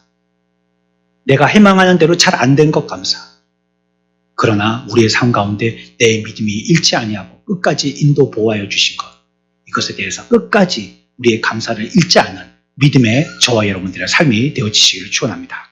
내가 희망하는 대로 잘 안 된 것 감사. 그러나 우리의 삶 가운데 내 믿음이 잃지 아니하고 끝까지 인도 보호하여 주신 것, 이것에 대해서 끝까지 우리의 감사를 잃지 않는 믿음의 저와 여러분들의 삶이 되어지시기를 축원합니다.